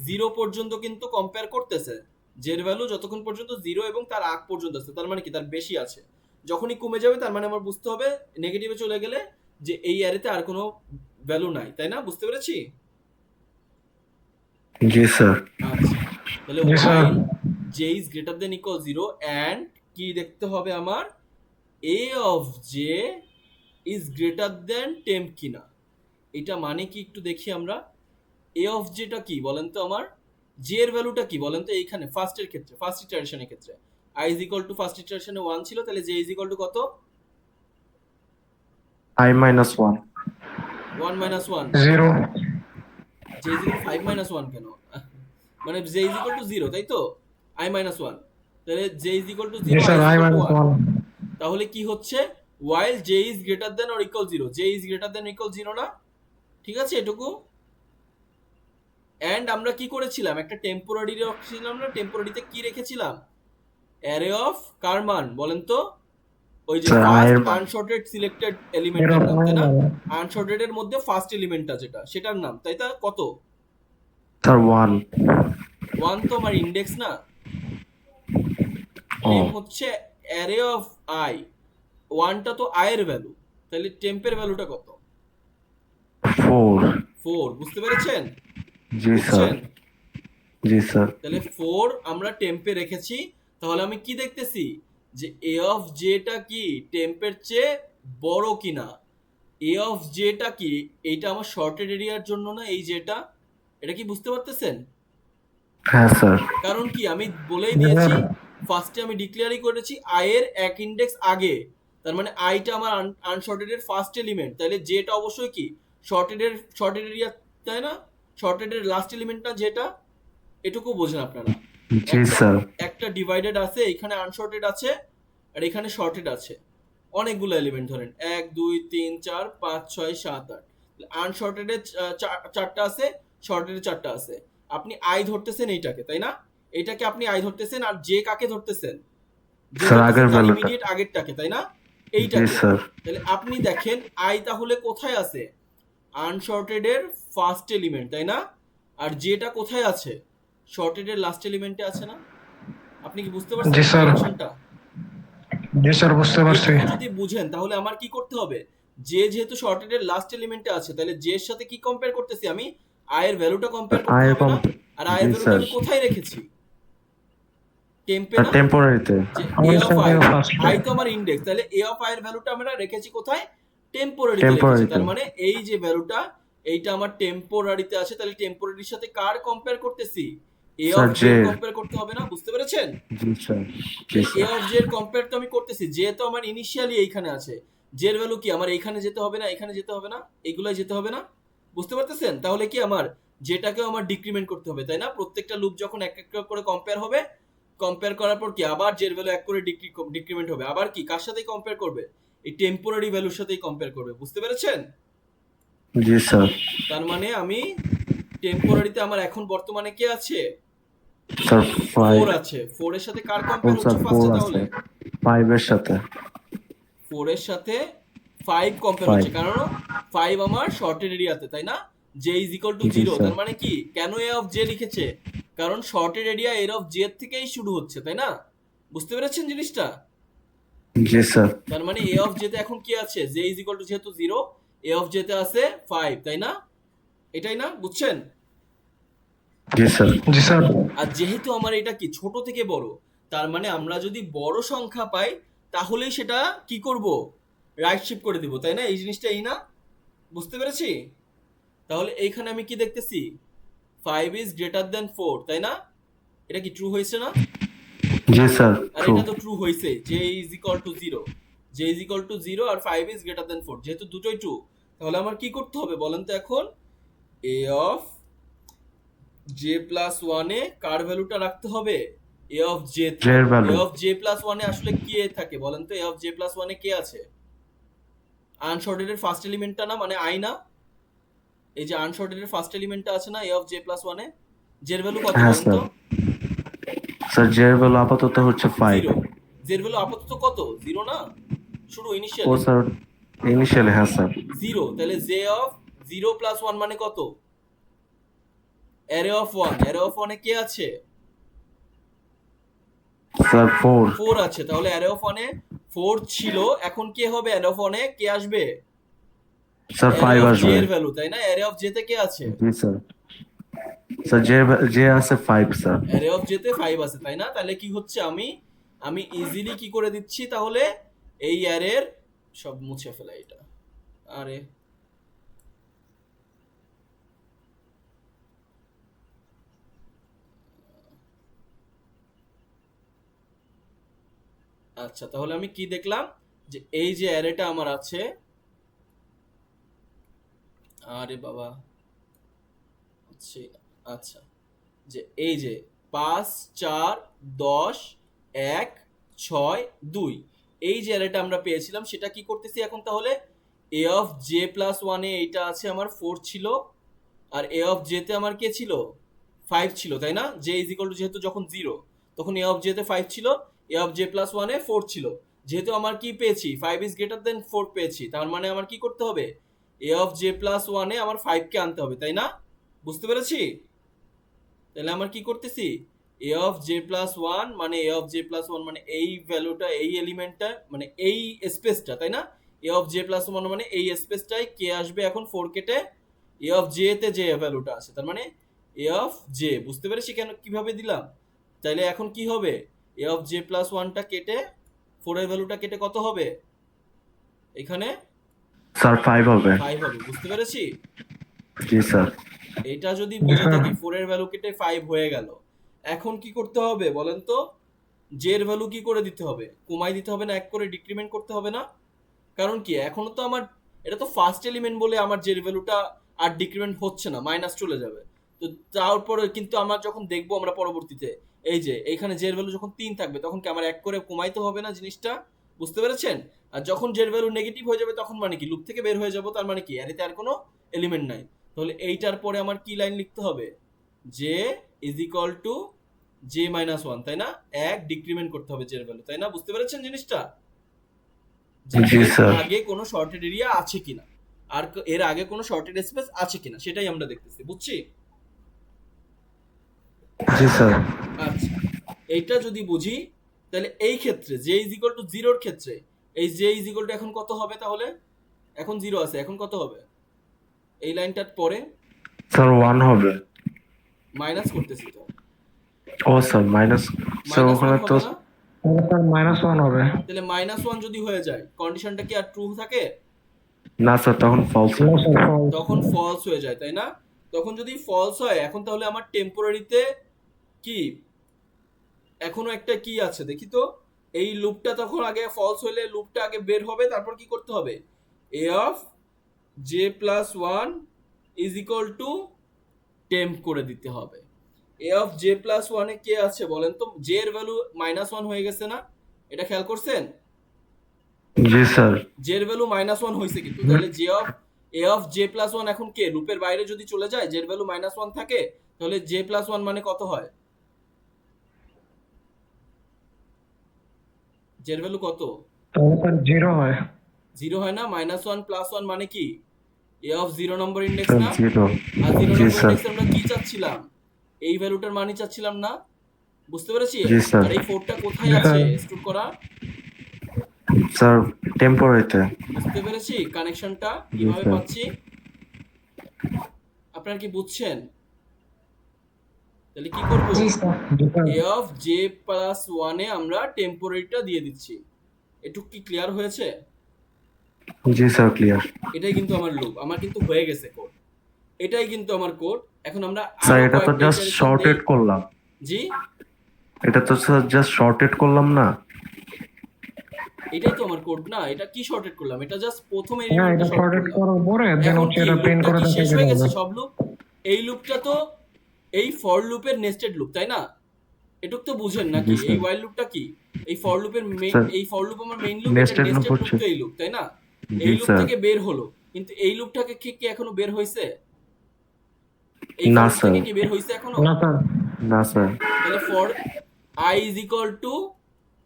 S1: 0 পর্যন্ত কিন্তু কম্পেয়ার করতেছে, জের ভ্যালু যতক্ষণ পর্যন্ত 0 এবং তার আগ পর্যন্ত আছে, তার মানে কি তার বেশি আছে। যখনই কমে যাবে তার মানে আমার বুঝতে হবে নেগেটিভে চলে গেলে যে এই অ্যারেতে আর কোনো ভ্যালু নাই, তাই না? বুঝতে পেরেছি?
S2: জি স্যার।
S1: আচ্ছা, তাহলে
S3: জি sir.
S1: while j is greater than equal 0 and কি দেখতে হবে আমার, a of j is greater than temp কিনা। এটা মানে কি একটু দেখি আমরা। a of j টা কি বলেন তো আমার, j এর ভ্যালুটা কি বলেন তো এইখানে ফার্স্টের ক্ষেত্রে, ফার্স্ট ইটারেশনের ক্ষেত্রে i is equal to first ইটারেশনে 1 ছিল, তাহলে j is equal to কত?
S2: I minus 1।
S1: 1 minus 1।
S3: 0।
S1: j is equal to 5 minus 1 কেন? মানে j is equal to 0, তাই তো? i minus 1, তাহলে j is equal to
S3: G
S1: 0, i
S3: sir
S1: is
S3: I
S1: equal to
S3: minus
S1: 1।
S3: 1।
S1: তাহলে কি হচ্ছে, while j is greater than or equal 0, j is greater than or equal 0 না? ঠিক আছে এটুকু। এন্ড আমরা কি করেছিলাম, একটা টেম্পোরারি রাখছিলাম না? টেম্পোরারিতে কি রেখেছিলাম? অ্যারে অফ কার মান বলেন তো? ওই যে
S2: স্যার
S1: ফার্স্ট
S2: এর মান।
S1: আনসর্টেড সিলেক্টেড
S3: এর
S1: এলিমেন্টের নাম, তাই না?
S3: মানে
S1: আনসর্টেড এর মধ্যে ফার্স্ট এলিমেন্টটা যেটা, সেটার নাম, তাই তা কত?
S2: স্যার 1।
S1: 1 তো আমার ইনডেক্স না,
S2: ও
S1: টেম্প হচ্ছে অ্যারে অফ আই, 1টা তো আই এর ভ্যালু, তাহলে টেম্পের ভ্যালুটা কত?
S2: 4।
S1: 4। বুঝতে পেরেছেন?
S2: জি স্যার।
S1: বুঝছেন?
S2: জি স্যার।
S1: তাহলে 4 আমরা টেম্পে রেখেছি, তাহলে আমি কি দেখতেছি যে এ অফ জেটা কি টেম্পের চেয়ে বড় কিনা। এ অফ জেটা কি, এইটা আমার শর্টেড এরিয়ার জন্য না, এই যেটা, এটা কি বুঝতে পারতেছেন?
S2: হ্যাঁ স্যার।
S1: কারণ কি আমি বলেই
S3: জি
S1: দিয়েছি,
S3: স্যার।
S1: ফার্স্টে আমি ডিক্লেয়ারই করেছি আই এর এক ইনডেক্স আগে, তার মানে আইটা আমার আনশর্টেড এর ফার্স্ট এলিমেন্ট, তাহলে জেটা অবশ্যই কি শর্টেড এরিয়া, তাই না? শর্টেড এর লাস্ট এলিমেন্ট না যেটা, এটুকু বোঝেন আপনারা।
S2: জি
S1: একটা
S2: স্যার।
S1: একটা ডিভাইডেড আছে, এখানে আনশর্টেড আছে আর এখানে শর্টেড আছে, অনেকগুলো এলিমেন্ট ধরেন 1 2 3 4 5 6 7 8, আনশর্টেড এর 4টা আছে, শর্টেড এর 4টা আছে। আপনি আই ধরতেছেন এইটাকে, তাই না? এইটাকে আপনি আই ধরতেছেন, আর জে কাকে ধরতেছেন? যে
S2: স্যার
S1: ধরতেছেন
S2: আগের
S1: তার
S2: ভ্যালুটা।
S1: ইমিডিয়েট আগেরটাকে, তাই না?
S2: জি
S1: এইটাকে।
S2: স্যার।
S1: তাহলে আপনি দেখেন আই তাহলে কোথায় আছে? আনশর্টেড এর ফার্স্ট এলিমেন্ট, তাই না? আর যেটা কোথায় আছে? শর্টেড এর লাস্ট এলিমেন্টে আছে না? আপনি কি বুঝতে পারছেন
S3: জি স্যার।
S1: কানেকশনটা?
S3: জি স্যার বুঝতে পারছি।
S1: এটুকু যদি বুঝেন তাহলে আমার কি করতে হবে, যে যেহেতু শর্টেড এর লাস্ট এলিমেন্টে আছে, তাহলে জে এর সাথে কি কম্পেয়ার করতেছি আমি? আই এর ভ্যালুটা কম্পেয়ার করতে
S2: আয়ের
S1: হবে না? আর আই এর
S2: জি
S1: ভ্যালুটা
S2: স্যার।
S1: আমি কোথায় রেখেছি? টেম্পে
S2: আর
S1: না?
S2: টেম্পোরারিতে।
S1: যে এ
S3: আমার
S1: অফ আই,
S3: সাথে ফার্স্ট।
S1: আই তো আমার ইনডেক্স, তাহলে এ অফ আই এর ভ্যালুটা আমরা রেখেছি কোথায়? টেম্পোরারিতে রেখেছি।
S2: টেম্পোরারিতে।
S1: তার মানে এই যে ভ্যালুটা, এইটা আমার টেম্পোরারিতে আছে, তাহলে টেম্পোরারির সাথে কার কম্পেয়ার করতেছি? A
S2: sir
S1: of J
S2: J.
S1: এর কম্পেয়ার করতে হবে না? বুঝতে পেরেছেন?
S2: জি স্যার। জি
S1: এ
S2: স্যার।
S1: অফ জে এর কম্পেয়ার তো আমি করতেছি, জে তো আমার ইনিশিয়ালি এইখানে আছে, জে এর ভ্যালু কি আমার এইখানে যেতে হবে না, এখানে যেতে হবে না, এগুলাই যেতে হবে না? বুঝতে পারতেছেন? তাহলে কি আমার যেটাকেও আমার ডিক্রিমেন্ট করতে হবে, তাই না? প্রত্যেকটা লুপ যখন এক এক করে কম্পেয়ার হবে, কম্পেয়ার করার পর কি আবার জের ভ্যালু এক করে ডিক্রিমেন্ট হবে, আবার কি কার সাথে কম্পেয়ার করবে? এই টেম্পোরারি ভ্যালুর সাথেই কম্পেয়ার করবে। বুঝতে পেরেছেন?
S2: জি স্যার।
S1: তার মানে আমি টেম্পোরারিতে আমার এখন বর্তমানে কে আছে?
S2: স্যার
S1: 4
S2: 5।
S1: আছে। 4 এর সাথে কার
S2: ও
S1: কম্পেয়ার
S2: স্যার
S1: হচ্ছে
S2: 4
S1: ফার্স্টে
S2: আছে।
S1: তাহলে?
S2: 5 এর সাথে।
S1: 4 এর সাথে 5 কম্পেয়ার হচ্ছে, কারণ 5 আমার শর্টেড এরিয়াতে, তাই না? j ইজ ইকুয়াল টু
S2: জি
S1: 0,
S2: স্যার।
S1: তার মানে কি কেন a অফ j লিখেছে? কারণ sorted area a of j থেকেই শুরু হচ্ছে, তাই না? বুঝতে পেরেছেন জিনিসটা?
S2: জি স্যার।
S1: তার মানে a অফ j তে এখন কি আছে? j ইজ ইকুয়াল টু যেহেতু 0, a অফ j তে আছে 5, তাই না? এটাই না, বুঝছেন?
S2: জি স্যার।
S3: জি স্যার।
S1: আর যেহেতু আমার এটা কি ছোট থেকে বড়, তার মানে আমরা যদি বড় সংখ্যা পাই তাহলেই সেটা কি করব? রাইট শিফট করে দিব, তাই না? এই জিনিসটা এই না, বুঝতে পেরেছি? তাহলে এইখানে আমি কি দেখতেছি? 5 ইজ গ্রেটার দেন 4, তাই না? এটা কি ট্রু হয়েছে না?
S2: জি স্যার।
S1: আর
S2: ট্রু।
S1: এটা তো ট্রু হয়েছে, j is equal to 0, j is equal to 0 আর 5 ইজ গ্রেটার দেন 4, যেহেতু দুটোই ট্রু, তাহলে আমার কি করতে হবে বলেন তো এখন? a অফ j প্লাস 1 এ কার ভ্যালুটা রাখতে হবে? a অফ j তে।
S2: j এর
S1: a
S2: value.
S1: Of j plus 1 এ আসলে কে থাকে বলেন তো? a অফ j প্লাস 1 এ কে আছে? আনশর্টেড এর ফার্স্ট এলিমেন্টটা না, মানে i না? এই যে আনশর্টেড এর ফার্স্ট এলিমেন্টটা আছে না a of j plus 1 A, j এর ভ্যালু কত
S2: হ্যাঁ
S1: বলেন
S2: স্যার।
S1: তো?
S2: স্যার j এর ভ্যালু আপাতত হচ্ছে 5।
S1: 0। j এর ভ্যালু আপাতত কত? 0 না? শুরু
S2: ও
S1: ইনিশিয়ালি
S2: স্যার, ইনিশিয়ালি হ্যাঁ স্যার।
S1: 0, তাহলে j অফ 0 প্লাস 1 মানে কত? অ্যারে অফ 1, অ্যারে অফ 1 এ কে আছে?
S2: স্যার 4।
S1: 4 আছে, তাহলে অ্যারে অফ 1 এ 4 ছিল, এখন কে হবে? অ্যারে অফ 1 এ কে আসবে?
S2: স্যার
S1: অ্যারে
S2: 5
S1: অফ j
S2: আসবে।
S1: এর ভ্যালু, তাই না? অ্যারে অফ j তে কে আছে?
S2: জি স্যার। স্যার j আছে 5 স্যার।
S1: অ্যারে অফ j তে 5 আছে, তাই না? তাহলে কি হচ্ছে, আমি আমি ইজিলি কি করে দিচ্ছি তাহলে? এই অ্যারের সব মুছে ফেলা এটা। আরে আচ্ছা, তাহলে আমি কি দেখলাম? যে এই যে অ্যারেটা আমার আছে, আরে বাবা হচ্ছে, আচ্ছা, যে এই যে 5 4 10 1 6 2, এই যে অ্যারেটা আমরা পেয়েছিলাম সেটা কি করতেছি এখন তাহলে? a অফ j প্লাস 1 এ এইটা আছে আমার 4 ছিল, আর a অফ j তে আমার কে ছিল? 5 ছিল, তাই না? j ইজ ইকুয়াল টু, যেহেতু যখন 0 তখন a অফ j তে 5 ছিল, a অফ j প্লাস 1 এ 4 ছিল, যেহেতু আমার কি পেয়েছি? 5 ইজ গ্রেটার দেন 4 পেয়েছি, তার মানে আমার কি করতে হবে? a অফ j প্লাস 1 এ আমার 5 কে আনতে হবে, তাই না? বুঝতে পেরেছি? তাহলে আমার কি করতেছি? a অফ j প্লাস 1 মানে a অফ j প্লাস 1 মানে এই ভ্যালুটা, এই এলিমেন্টটা, মানে এই স্পেসটা, তাই না? a অফ j প্লাস 1 মানে এই স্পেসটাই কে আসবে এখন 4 কেটে? a অফ j তে যে ভ্যালুটা আছে, তার মানে a অফ j। বুঝতে পেরেছি কেন কিভাবে দিলাম? তাইলে এখন কি হবে? a অফ j প্লাস 1টা কেটে 4 এর ভ্যালুটা কেটে কত হবে? এখানে
S2: স্যার 5 হবে।
S1: 5 হবে। বুঝতে পেরেছি?
S2: জি স্যার।
S1: এটা যদি
S3: জি
S1: বুঝে
S3: স্যার।
S1: থাকি 4 এর ভ্যালু কেটে 5 হয়ে গেল, এখন কি করতে হবে বলেন তো? j এর ভ্যালু কি করে দিতে হবে? কমাই দিতে হবে না, এক করে ডিক্রিমেন্ট করতে হবে না? কারণ কি এখনো তো আমার, এটা তো ফার্স্ট এলিমেন্ট বলে আমার j এর ভ্যালুটা আর ডিক্রিমেন্ট হচ্ছে না, মাইনাস চলে যাবে। তো তারপরে কিন্তু আমরা যখন দেখবো আমরা পরবর্তীতে, এই যে এইখানে j এর ভ্যালু যখন 3 থাকবে তখন কি আমার এক করে কমাইতে হবে না জিনিসটা? বুঝতে পেরেছেন? আর যখন j এর ভ্যালু নেগেটিভ হয়ে যাবে তখন মানে কি লুপ থেকে বের হয়ে যাব, তার মানে কি অ্যারেতে আর কোনো এলিমেন্ট নাই। তাহলে এইটার পরে আমার কি লাইন লিখতে হবে? j is equal two j minus 1, তাই না? এক ডিক্রিমেন্ট করতে হবে j এর ভ্যালু, তাই না? বুঝতে পেরেছেন জিনিসটা? যে
S2: জি
S1: এর
S2: স্যার।
S1: আগে কোনো শর্টেড এরিয়া আছে কিনা, আর এর আগে কোনো শর্টেড স্পেস আছে কিনা সেটাই আমরা দেখতেছি, বুঝছি?
S2: জি স্যার।
S1: আচ্ছা, এইটা যদি বুঝি তাহলে এই ক্ষেত্রে j ইজ ইকুয়াল টু 0 এর ক্ষেত্রে এই j ইজ ইকুয়াল টু এখন কত হবে তাহলে? এখন 0 আছে, এখন কত হবে? এই লাইনটার পরে
S2: স্যার 1 হবে।
S1: মাইনাস করতেছি তো,
S2: ও স্যার মাইনাস। স্যার
S1: মাইনাস
S2: ওখানে
S1: 1
S2: তো
S1: হবে না?
S3: স্যার -1 হবে।
S1: তাহলে -1 যদি হয়ে যায় কন্ডিশনটা কি আর ট্রু থাকে?
S2: না স্যার, তখন ফলস।
S3: No sir, false।
S1: তখন ফলস হয়ে যায়, তাই না? তখন যদি ফলস হয়, এখন তাহলে আমার টেম্পোরারিতে কি এখনো একটা কি আছে দেখি তো? এই লুপটা তখন আগে ফলস হলে লুপটা আগে বের হবে, তারপর কি করতে হবে? a of j plus 1 is equal to temp করে দিতে হবে। a অফ j প্লাস 1 এ কে আছে বলেন তো? j এর ভ্যালু -1 হয়ে গেছে না? এটা খেয়াল করছেন?
S2: জি স্যার।
S1: j এর ভ্যালু -1 হয়েছে, কিন্তু তাহলে a অফ j প্লাস 1 এখন কে লুপের বাইরে যদি চলে যায়, j এর ভ্যালু -1 থাকে, তাহলে j প্লাস 1 মানে কত হয়? j এর ভ্যালু কত?
S3: তাহলে স্যার জিরো হয়।
S1: 0 হয় না? -1 +1 মানে কি? a of 0 number index
S2: sir
S1: না?
S2: জিরো।
S1: আর 0
S2: জি
S1: নম্বর
S2: স্যার।
S1: ইন্ডেক্সে আমরা কি চাচ্ছিলাম? এই ভ্যালুটার মানই চাচ্ছিলাম না? বুঝতে পেরেছি?
S2: জি স্যার।
S1: আর এই 4 টা কোথায়
S3: জি
S1: আছে
S3: স্যার।
S1: স্টোর করা?
S2: স্যার টেম্পোরারিতে।
S1: বুঝতে পেরেছি কানেকশনটা
S2: জি
S1: কিভাবে
S2: স্যার।
S1: পাচ্ছি? আপনারা কি বুঝছেন? তাহলে কি করব?
S3: জি স্যার। জি sir.
S1: a of j plus 1 এ আমরা টেম্পোরারিটা দিয়ে দিচ্ছি। এটুক কি ক্লিয়ার হয়েছে?
S2: জি স্যার ক্লিয়ার।
S1: এটাই কিন্তু আমার লুপ। আমার কিন্তু হয়ে গেছে কোড। এটাই কিন্তু আমার কোড। এখন আমরা
S2: স্যার
S1: আরো
S2: এটা তো
S1: কয়েকটা
S2: জাস্ট
S1: ইটারেশন দেই।
S2: শর্টেড করলাম।
S1: জি?
S2: এটা তো স্যার জাস্ট শর্টেড করলাম না?
S1: এটাই তো আমার কোড না? এটা কি শর্টেড করলাম? এটা জাস্ট প্রথম
S3: না,
S1: এলিমেন্টটা
S3: এটা
S1: শর্ট
S3: শর্টেড
S1: করলাম।
S3: করার পরে দেন
S1: এখন
S3: হচ্ছে
S1: কি
S3: এটা প্রিন্ট
S1: লুপটা
S3: করে
S1: কি শেষ
S3: দেখাই
S1: হয়ে
S3: দিলে
S1: গেছে
S3: হবে।
S1: সব লুপ? এই লুপটা তো এই ফর লুপের নেস্টেড লুপ, তাই না? এটুক তো বুঝেন
S2: জি
S1: নাকি? এই
S2: স্যার।
S1: হোয়াইল লুপটা কি? এই ফর লুপের
S2: স্যার
S1: এই ফর লুপ আমার মেইন লুপ, এটা
S2: নেস্টেড লুপ
S1: নেস্টেড লুপ
S2: হচ্ছে।
S1: তো এই লুপ, তাই না?
S2: জি
S1: এই লুপ
S2: স্যার।
S1: থেকে বের হলো। কিন্তু এই লুপটাকে কি এখনো বের হইছে? এই
S2: না
S1: ফর লুপ
S2: স্যার।
S1: থেকে কি বের হইছে এখনো?
S3: না স্যার।
S2: না স্যার।
S1: তাহলে for i is equal two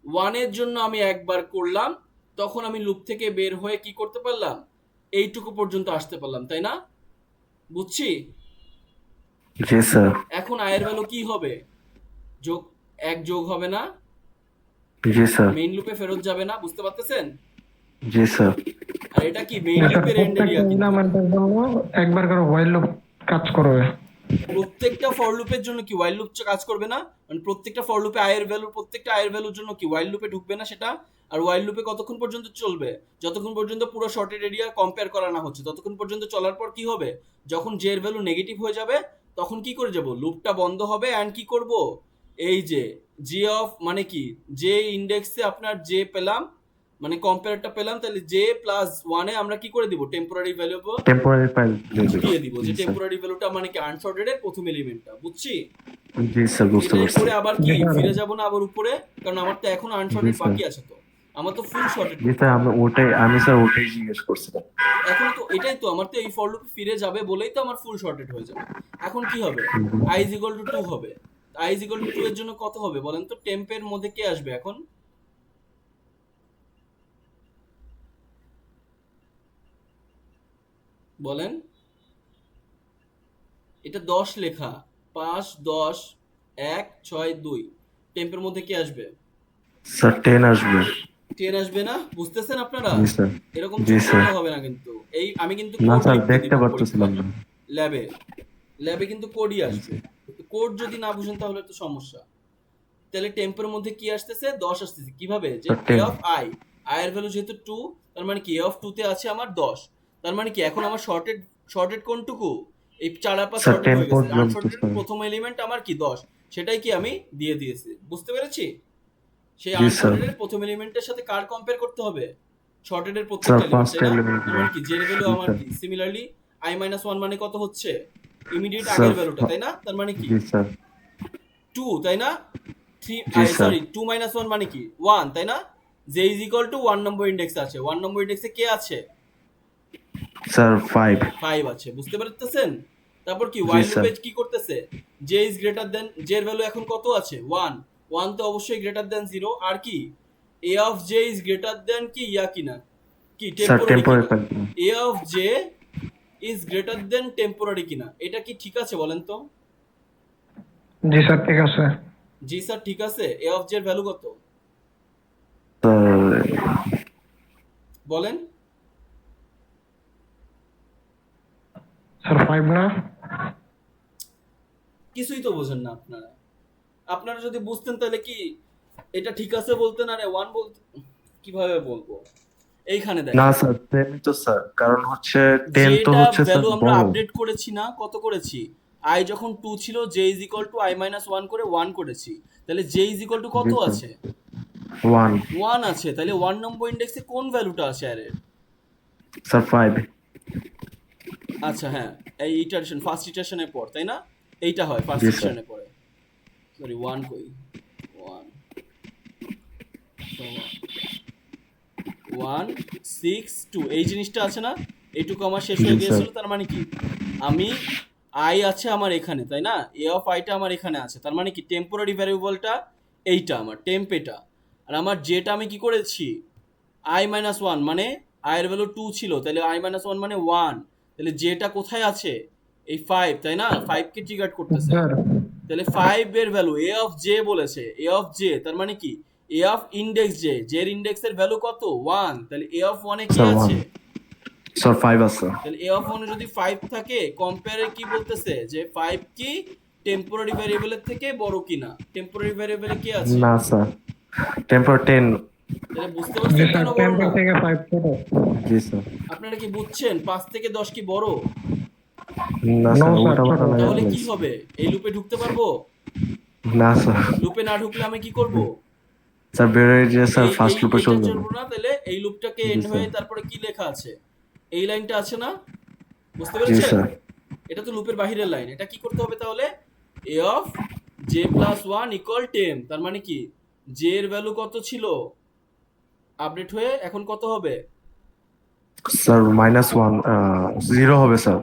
S1: 1 এর জন্য আমি একবার করলাম, তখন আমি লুপ থেকে বের হয়ে কি করতে পারলাম? এইটুকু পর্যন্ত আসতে পারলাম, তাই না? বুঝছি?
S2: জি স্যার।
S1: এখন i এর ভ্যালু কি হবে? যোগ 1 যোগ হবে না?
S2: জি স্যার।
S1: মেইন লুপে ফেরত যাবে না? বুঝতে পারতেছেন?
S2: জি স্যার।
S1: আর এটা কি মেইন
S3: জি স্যার,
S1: লুপের এন্ড
S3: প্রত্যেকটা
S1: এরিয়া কিন্তু এটা।
S3: এলিমেন্টের জন্য একবার করে হোয়াইল লুপ কাজ করবে।
S1: প্রত্যেকটা ফর লুপের জন্য কি ওয়াইল লুপ কাজ করবে না? মানে প্রত্যেকটা ফর লুপে i এর ভ্যালু, প্রত্যেকটা i এর ভ্যালুর জন্য কি ওয়াইল লুপে ঢুকবে না সেটা? আর ওয়াইল লুপে কতক্ষণ পর্যন্ত চলবে? যতক্ষণ পর্যন্ত পুরো শর্টেড এরিয়া কম্পেয়ার করা না হচ্ছে, ততক্ষণ পর্যন্ত চলার পর কি হবে? যখন j এর ভ্যালু নেগেটিভ হয়ে যাবে, তখন কি করে যাব? লুপটা বন্ধ হবে এন্ড কি করব? এই যে j অফ মানে কি? j ইন্ডেক্সে আপনার j পেলাম, মানে কম্পেয়ারটা পেলাম, তাহলে j প্লাস 1 এ আমরা কি করে দিব? টেম্পোরারি ভ্যালু
S2: টেম্পোরারি ফাইল
S1: দিয়ে দিব, যে
S2: জি স্যার।
S1: টেম্পোরারি ভ্যালুটা মানে কি আনসর্টেড এর প্রথম এলিমেন্টটা। বুঝছি?
S2: জি স্যার বুঝতে
S1: এটাই
S2: পারছি।
S1: করে আবার কি
S3: জি স্যার।
S1: ফিরে যাব না আবার উপরে? কারণ আমার তো এখনো
S2: জি
S1: আনসর্টেড
S2: স্যার।
S1: বাকি আছে তো। আমার তো ফুল শর্টেড
S2: জি
S1: করতে
S2: স্যার
S1: হবে।
S2: আমি স্যার ওটাই জিজ্ঞেস করছিলাম।
S1: এখনো তো এটাই তো আমার তো এই ফর লুপে ফিরে যাবে বলেই তো আমার ফুল শর্টেড হয়ে যাবে। এখন কি হবে? i ইজ ইকুয়াল টু 2 হবে। i ইজ ইকুয়াল টু 2 এর জন্য কত হবে বলেন তো? টেম্পের মধ্যে কে আসবে এখন? বলেন। এটা 10 লেখা। 5 10 1 6 2। টেম্পের মধ্যে কে আসবে?
S2: স্যার 10 আসবে।
S1: 10 আসবে না? বুঝতেছেন আপনারা?
S2: জি স্যার।
S1: এরকম
S2: জি
S1: চুপ
S2: স্যার।
S1: থাকলে হবে না কিন্তু। আমি কিন্তু
S2: না
S1: কোড
S2: স্যার
S1: লিখতে দিব
S2: দেখতে পারতেছিলাম
S1: পরীক্ষায়,
S2: না।
S1: ল্যাবে। ল্যাবে কিন্তু কোডই
S2: জি
S1: আসবে।
S2: স্যার।
S1: কোড যদি না বুঝেন তাহলে তো সমস্যা। তাহলে টেম্পের মধ্যে কি আসতেছে? 10 আসতেছে। কিভাবে? যে
S2: sir
S1: a
S2: 10।
S1: Of i, i এর ভ্যালু যেহেতু 2, তার মানে কি a অফ 2 তে আছে আমার 10। তার মানে কি এখন আমার শর্টেড কোনটুকু? এই 4 আর 5
S2: স্যার
S1: শর্টেড
S2: 10
S1: হয়ে গেছে।
S2: পর্যন্ত
S1: আনশর্টেড
S2: স্যার।
S1: প্রথম এলিমেন্ট আমার কি 10। সেটাই কি আমি দিয়ে দিয়েছি। বুঝতে পেরেছি? সেই
S2: জি স্যার।
S1: আনশর্টেড এর প্রথম এলিমেন্টের সাথে কার কম্পেয়ার করতে হবে? শর্টেড এর
S2: স্যার
S1: প্রত্যেকটা এলিমেন্ট,
S2: ফার্স্ট
S1: তাই না?
S2: এলিমেন্ট
S1: তার
S2: গুলো।
S1: মানে কি জের ভ্যালু
S2: জি
S1: আমার
S2: স্যার।
S1: কি? সিমিলারলি i মাইনাস 1 মানে কত হচ্ছে? ইমিডিয়েট
S2: স্যার
S1: আগের ভ্যালুটা, তাই না? তার মানে কি?
S2: জি স্যার।
S1: 2, তাই না? 3
S2: জি স্যার।
S1: সরি 2 মাইনাস 1 মানে কি? 1, তাই না? j ইজ ইকুয়াল টু 1 নম্বর ইন্ডেক্সে আছে। 1 নম্বর ইন্ডেক্সে কে আছে?
S2: স্যার 5।
S1: 5 আছে। বুঝতে পারতেছেন? তারপর কি
S2: জি
S1: while
S2: স্যার।
S1: লুপে কি করতেছে? j is greater then, j এর ভ্যালু এখন কত আছে? 1। 1 তো অবশ্যই গ্রেটার দেন 0। আর কি? a of j is greater than কি ইয়া কিনা? কি
S2: স্যার
S1: টেম্পোরারি
S2: টেম্পোরারি
S1: কিনা?
S2: File.
S1: a of j is greater then temporary কিনা? এটা কি ঠিক আছে বলেন তো?
S3: জি স্যার, ঠিক আছে।
S1: জি স্যার ঠিক আছে। a অফ j এর ভ্যালু কত?
S2: স্যার
S1: বলেন।
S3: স্যার 5 না?
S1: কিছুই তো বোঝেন না আপনারা। আপনারা যদি বুঝতেন তাহলে কি এটা ঠিক আছে বলতেন, আরে 1 বলতে কিভাবে বলবো? এইখানে
S2: না
S1: দেখেন,
S2: স্যার 10 তো স্যার, কারণ হচ্ছে 10 তো
S1: যেটা
S2: হচ্ছে স্যার
S1: ভ্যালু আমরা
S2: বড়।
S1: আপডেট করেছি না, কত করেছি? i যখন 2 ছিল j is equal two i minus 1 করে 1 করেছি। তাহলে j ইজ ইকুয়াল টু কত
S2: জি স্যার।
S1: আছে?
S2: 1।
S1: 1 আছে। তাহলে 1 নম্বর ইন্ডেক্সে কোন ভ্যালুটা আছে অ্যারের?
S2: স্যার 5।
S1: আচ্ছা হ্যাঁ, এই ইটারেশন ফার্স্ট ইটারেশনের পর, তাই না? এইটা হয় ফার্স্ট
S2: জি স্যার।
S1: ইটারেশনের পরে। সরি 1 কই? 1 1 6 2 এই জিনিসটা আছে না? এইটুকু আমার শেষ
S2: জি
S1: হয়ে
S2: স্যার।
S1: গিয়েছিল। তার মানে কি আমি i আছে আমার এখানে, তাই না? a অফ i টা আমার এখানে আছে। তার মানে কি টেম্পোরারি ভ্যারিয়েবলটা এইটা আমার টেম্প এটা। আর আমার যেটা আমি কি করেছি? i মাইনাস ওয়ান মানে i এর ভ্যালু 2 ছিল, তাহলে i মাইনাস ওয়ান মানে 1, তাহলে যেটা কোথায় আছে এই 5, তাই না? 5 কে ট্রিগার করতেছে,
S3: স্যার
S1: তাহলে 5 এর ভ্যালু a অফ j বলেছে, a অফ j তার মানে কি a of index j, j এর ইন্ডেক্স এর ভ্যালু কত 1, তাহলে a অফ 1 এ কি
S2: স্যার
S1: আছে?
S2: 1 স্যার 5 আছে।
S1: তাহলে a অফ 1 এ যদি 5 থাকে, কম্পেয়ারে কি বলতেছে যে 5 কি টেম্পোরারি ভ্যারিয়েবলের থেকে বড় কিনা, টেম্পোরারি ভ্যারিয়েবলে কি আছে?
S2: না স্যার, টেম্পার 10।
S1: তাহলে বুঝতে
S3: জি
S1: পারছেন
S3: স্যার
S1: কেন বড়
S3: 10
S1: না?
S3: থেকে 5 ছোট।
S2: জি স্যার।
S1: আপনারা কি বুঝছেন 5 থেকে 10 কি বড়?
S2: না
S3: No,
S2: স্যার,
S3: sir,
S2: উল্টা পাল্টা
S3: ছোট।
S2: লাগাই
S1: তাহলে কি
S2: ফেলেছি।
S1: হবে? এই লুপে ঢুকতে পারবো?
S2: না স্যার,
S1: লুপে না ঢুকলে আমি কি করব?
S2: স্যার বের হয়ে যে স্যার
S1: এই
S2: ফার্স্ট
S1: এই
S2: লুপে
S1: এইটা
S2: চলে যাবো।
S1: চলবো না, তাহলে এই লুপটাকে
S2: জি
S1: এন্ড
S2: স্যার।
S1: হয়ে তারপরে কি লেখা আছে? এই লাইনটা আছে না? বুঝতে
S2: জি
S1: পেরেছেন?
S2: স্যার।
S1: এটা তো লুপের বাহিরের লাইন, এটা কি করতে হবে তাহলে? a of j plus 1 equal 10, তার মানে কি j এর ভ্যালু কত ছিল আপডেট হয়ে এখন কত হবে?
S2: স্যার -1 0 হবে স্যার।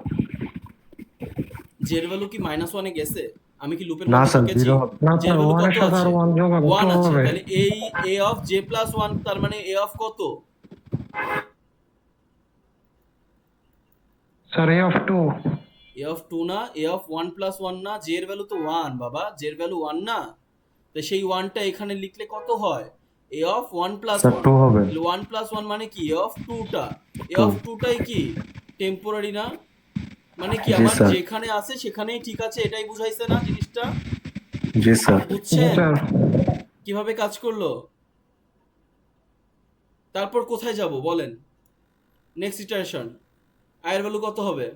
S1: j এর ভ্যালু কি -1 এ গেছে? আমি কি লুপের
S2: না
S1: মধ্যে
S2: স্যার,
S1: ঢুকেছি?
S2: 0 হবে।
S3: না
S1: j এর
S3: স্যার
S1: ভ্যালু
S3: 1
S1: কত
S3: এর সাথে
S1: আছে?
S3: আর 1 যোগ হবে
S1: 1
S3: 2
S1: আছে,
S3: হবে।
S1: তাহলে এই a অফ j প্লাস 1 তার মানে a অফ কত?
S3: Sir a of 2
S1: a of 2 না, a অফ 1 প্লাস 1 না, j এর ভ্যালু তো 1 বাবা, j এর ভ্যালু 1 না, তো সেই 1টা এখানে লিখলে কত হয়? a অফ 1 প্লাস
S2: স্যার
S1: 1,
S2: 2 হবে।
S1: তাহলে 1 প্লাস 1 মানে কি a অফ 2টা, a
S2: 2।
S1: অফ 2টাই কি টেম্পোরারি না? মানে কি
S2: জি
S1: আমার
S2: স্যার।
S1: যেখানে আছে সেখানেই ঠিক আছে, এটাই বুঝাইছে না জিনিসটা?
S2: জি স্যার।
S3: জি
S1: বুঝছেন
S3: স্যার।
S1: কিভাবে কাজ করলো? তারপর কোথায় যাব বলেন? নেক্সট ইটারেশন i এর ভ্যালু কত হবে?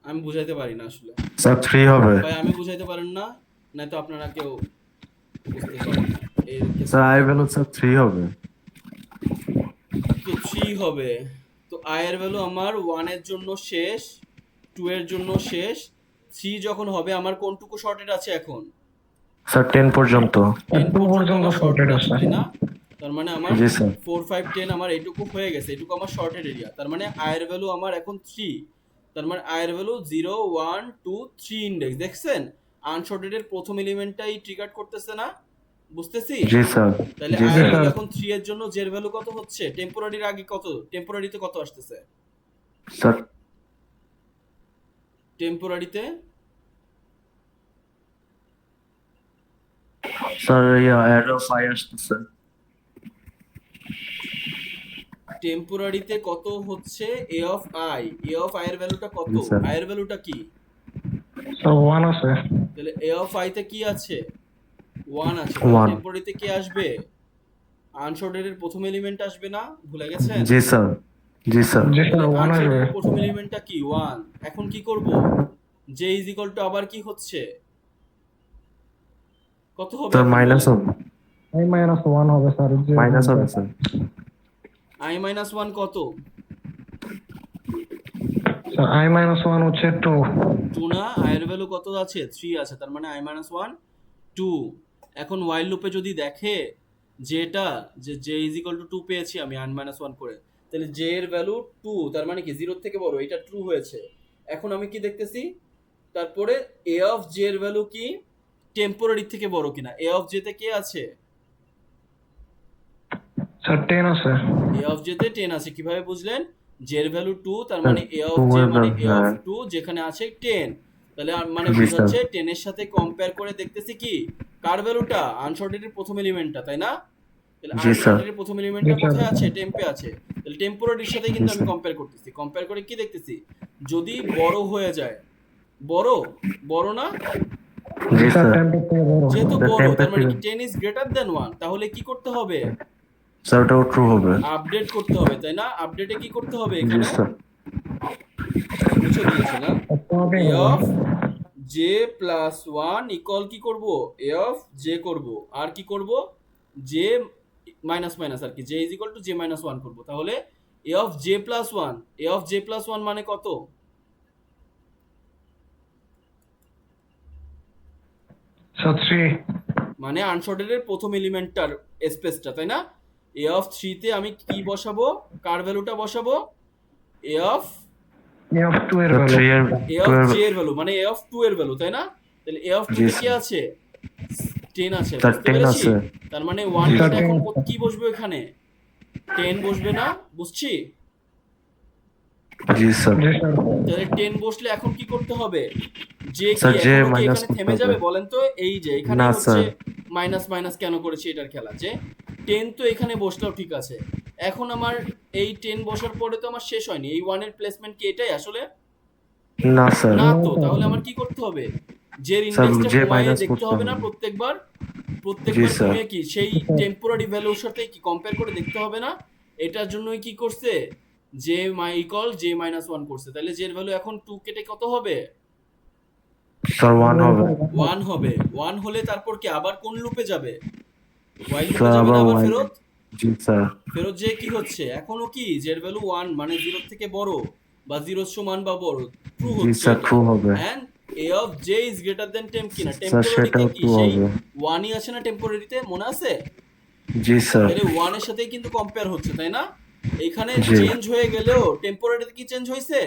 S1: আমি বুঝাইতে পারি না আসলে
S2: স্যার 3 হবে।
S1: ভাই, আমি বুঝাইতে পারেন না, না তো আপনারা কেউ বুঝতে পারেন না এই কেসে।
S2: স্যার আই ভ্যালু স্যার 3 হবে।
S1: তো 3 হবে, তো i এর ভ্যালু আমার 1 এর জন্য শেষ, 2 এর জন্য শেষ, 3 যখন হবে আমার কোনটুকু শর্টেড আছে এখন?
S2: স্যার 10 পর্যন্ত।
S1: 10
S3: 2 পর্যন্ত
S1: আমার
S3: sorted
S1: শর্টেড
S3: আছে।
S1: আছে, তাই না? তার মানে আমার
S2: জি স্যার।
S1: 4 5 10 আমার এইটুকু হয়ে গেছে, এইটুকু আমার শর্টেড এরিয়া, তার মানে i এর ভ্যালু আমার এখন 3, তার মানে i এর ভ্যালু 0 1 2 3 ইনডেক্স। দেখছেন আনশর্টেড এর প্রথম এলিমেন্টটাই ট্রিগার করতেছে না? বুঝতেছি?
S2: জি স্যার।
S1: তাহলে
S2: জি
S1: i এর
S2: স্যার।
S1: ভ্যালু এখন 3 এর জন্য j এর ভ্যালু কত হচ্ছে? টেম্পোরারির আগে কত, টেম্পোরারিতে কত আসতেছে?
S2: স্যার
S1: টেম্পোরারিতে
S2: স্যার অ্যারো 5 আসতেছে।
S1: টেম্পোরারিতে কত হচ্ছে? a of i, a of i এর ভ্যালুটা কত?
S2: জি স্যার।
S1: i এর ভ্যালুটা কি?
S3: স্যার 1 আছে।
S1: তাহলে a অফ i তে কি আছে? 1 আছে।
S2: 1।
S1: টেম্পোরারিতে কে আসবে? আনশর্টেড এর প্রথম এলিমেন্ট আসবে না, ভুলে গেছেন?
S2: জি স্যার। জি স্যার।
S3: জি স্যার 1
S1: আনশর্টেড
S3: আসবে।
S1: এর প্রথম এলিমেন্টটা কি 1, এখন কি করব? j ইজ ইকুয়াল টু আবার কি হচ্ছে, কত হবে
S2: স্যার
S1: এখন
S2: মাইনাস
S1: বলেন?
S2: হবে।
S3: i minus 1 হবে স্যার। যে
S2: মাইনাস হবে স্যার।
S1: i মাইনাস 1 কত?
S3: স্যার i minus 1 হচ্ছে 2।
S1: 2 না, i এর ভ্যালু কত আছে? 3 আছে, তার মানে i মাইনাস 1 2। এখন while লুপে যদি দেখে যেটা যে j ইজ ইকুয়াল টু 2 পেয়েছি আমি i মাইনাস 1 করে, তাহলে j এর ভ্যালু 2, তার মানে কি 0 থেকে বড়, এটা ট্রু হয়েছে। এখন আমি কি দেখতেছি তারপরে a অফ j এর ভ্যালু কি টেম্পোরারি থেকে বড় কিনা? a অফ j তে কে আছে?
S3: স্যার 10 আছে।
S1: a অফ j তে 10 আছে, কিভাবে বুঝলেন? j এর ভ্যালু 2, তার মানে a অফ
S2: 2
S1: j
S2: এর
S1: মানে a অফ
S2: হ্যাঁ।
S1: 2 যেখানে আছে 10, তাহলে মানে
S2: জি স্যার।
S1: বোঝাচ্ছে 10 এর সাথে কম্পেয়ার করে দেখতেছি কি কার ভ্যালুটা? আনশর্টেড এর প্রথম এলিমেন্টটা, তাই না? তাহলে
S2: জি স্যার।
S1: আনশর্টেড এর প্রথম এলিমেন্টটা
S3: জি স্যার।
S1: কোথায় আছে? টেম্পে আছে, তাহলে টেম্পোরারির সাথে কিন্তু
S2: জি
S1: আমি
S2: স্যার।
S1: কম্পেয়ার করতেছি, কম্পেয়ার করে কি দেখতেছি যদি বড় হয়ে যায়, বড় বড় না,
S2: জি
S3: স্যার
S2: স্যার।
S3: 10 থেকে বড়।
S1: যেহেতু
S2: The
S1: বড় তার মানে কি
S2: temperature-
S1: 10 ইজ গ্রেটার দেন 1, তাহলে কি করতে হবে?
S2: স্যার ওটাও ট্রু হবে।
S1: আপডেট করতে হবে, তাই না? আপডেটে কি করতে হবে
S2: জি
S1: এখানে?
S2: স্যার।
S1: মুছে দিয়েছি না?
S3: তোমাকে
S1: a of j plus 1 equal কি করব? a অফ j করব, আর কি করব? j মাইনাস মাইনাস আর কি, j is equal two j minus 1 করব, তাহলে a of j plus 1, a of j plus 1 মানে কত?
S3: স্যার 3।
S1: মানে আনশর্টেড এর প্রথম এলিমেন্টটার স্পেসটা, তাই না? a অফ 3 তে আমি কি বসাবো, কার ভ্যালুটা বসাবো? a অফ
S3: a of 2 এর
S2: স্যার
S3: ভ্যালু।
S2: 3 এর
S1: a অফ
S2: 2 এর
S1: j এর ভ্যালু মানে a অফ 2 এর ভ্যালু, তাই না? তাহলে এ অফ টু
S2: জি
S1: তে কি
S2: স্যার।
S1: আছে 10 আছে,
S2: স্যার
S1: বুঝতে
S2: 10
S1: পেরেছি?
S2: আছে।
S1: তার মানে 1
S3: স্যার
S1: টা
S3: 10
S1: এখন
S3: আছে।
S1: কি বসবে এখানে? 10 বসবে না, বুঝছি?
S2: জি স্যার।
S3: জি স্যার।
S1: তাহলে 10 বসলে এখন কি করতে হবে? যে কি
S2: স্যার যে
S1: এখনো কি
S2: মাইনাস
S1: এখানে
S2: করতে
S1: থেমে
S2: হবে।
S1: যাবে বলেন তো? এই যে
S2: না
S1: এখানেই হচ্ছে
S2: স্যার।
S1: মাইনাস মাইনাস কেন করেছি এটার খেলা, যে 10 তো এখানে বসলেও ঠিক আছে, এখন আমার এই 10 বসার পরে তো আমার শেষ হয়নি, এই 1 এর প্লেসমেন্ট কি এটাই আসলে?
S2: না স্যার।
S1: না
S3: না
S1: তো,
S3: স্যার।
S1: তাহলে আমার কি করতে হবে? যে
S2: স্যার
S1: ইন্ডেক্সটা
S2: যে
S1: কমায়ে
S2: মাইনাস
S1: দেখতে
S2: করতে
S1: হবে না
S2: হবে।
S1: প্রত্যেকবার?
S2: জি
S1: প্রত্যেকবার
S2: স্যার।
S1: কমিয়ে কি সেই
S3: স্যার
S1: টেম্পোরারি ভ্যালুর সাথে কি কম্পেয়ার করে দেখতে হবে না? এটার জন্যই কি করছে, যে ইকুয়াল জে মাইনাস 1 করছে, তাহলে জের ভ্যালু এখন 2 কেটে কত হবে?
S2: স্যার 1 হবে।
S1: 1 হবে। 1 হলে তারপর কি আবার কোন লুপে যাবে? হোয়াইল লুপে
S2: স্যার
S1: যাবে না
S2: আবার
S1: আবার
S2: ওয়াই।
S1: ফেরত?
S2: জি স্যার।
S1: ফেরত যে কি হচ্ছে এখনো কি জের ভ্যালু 1 মানে 0 থেকে বড় বা 0 সমান বা বড়, ট্রু
S2: জি
S1: হচ্ছে
S2: স্যার
S1: এটা।
S2: ট্রু হবে।
S1: And A of J is greater than 10 কিনা,
S2: স্যার
S1: টেম্পোরারিতে
S2: সেটাও
S1: কি
S2: ট্রু
S1: সেই
S2: হবে।
S1: 1ই আছে না টেম্পোরারিতে, মনে আছে?
S2: জি স্যার।
S1: তাহলে 1 এর সাথেই কিন্তু কম্পেয়ার হচ্ছে, তাই না? এখানে
S2: জি।
S1: চেঞ্জ হয়ে গেলেও টেম্পোরারিতে কি চেঞ্জ হয়েছে?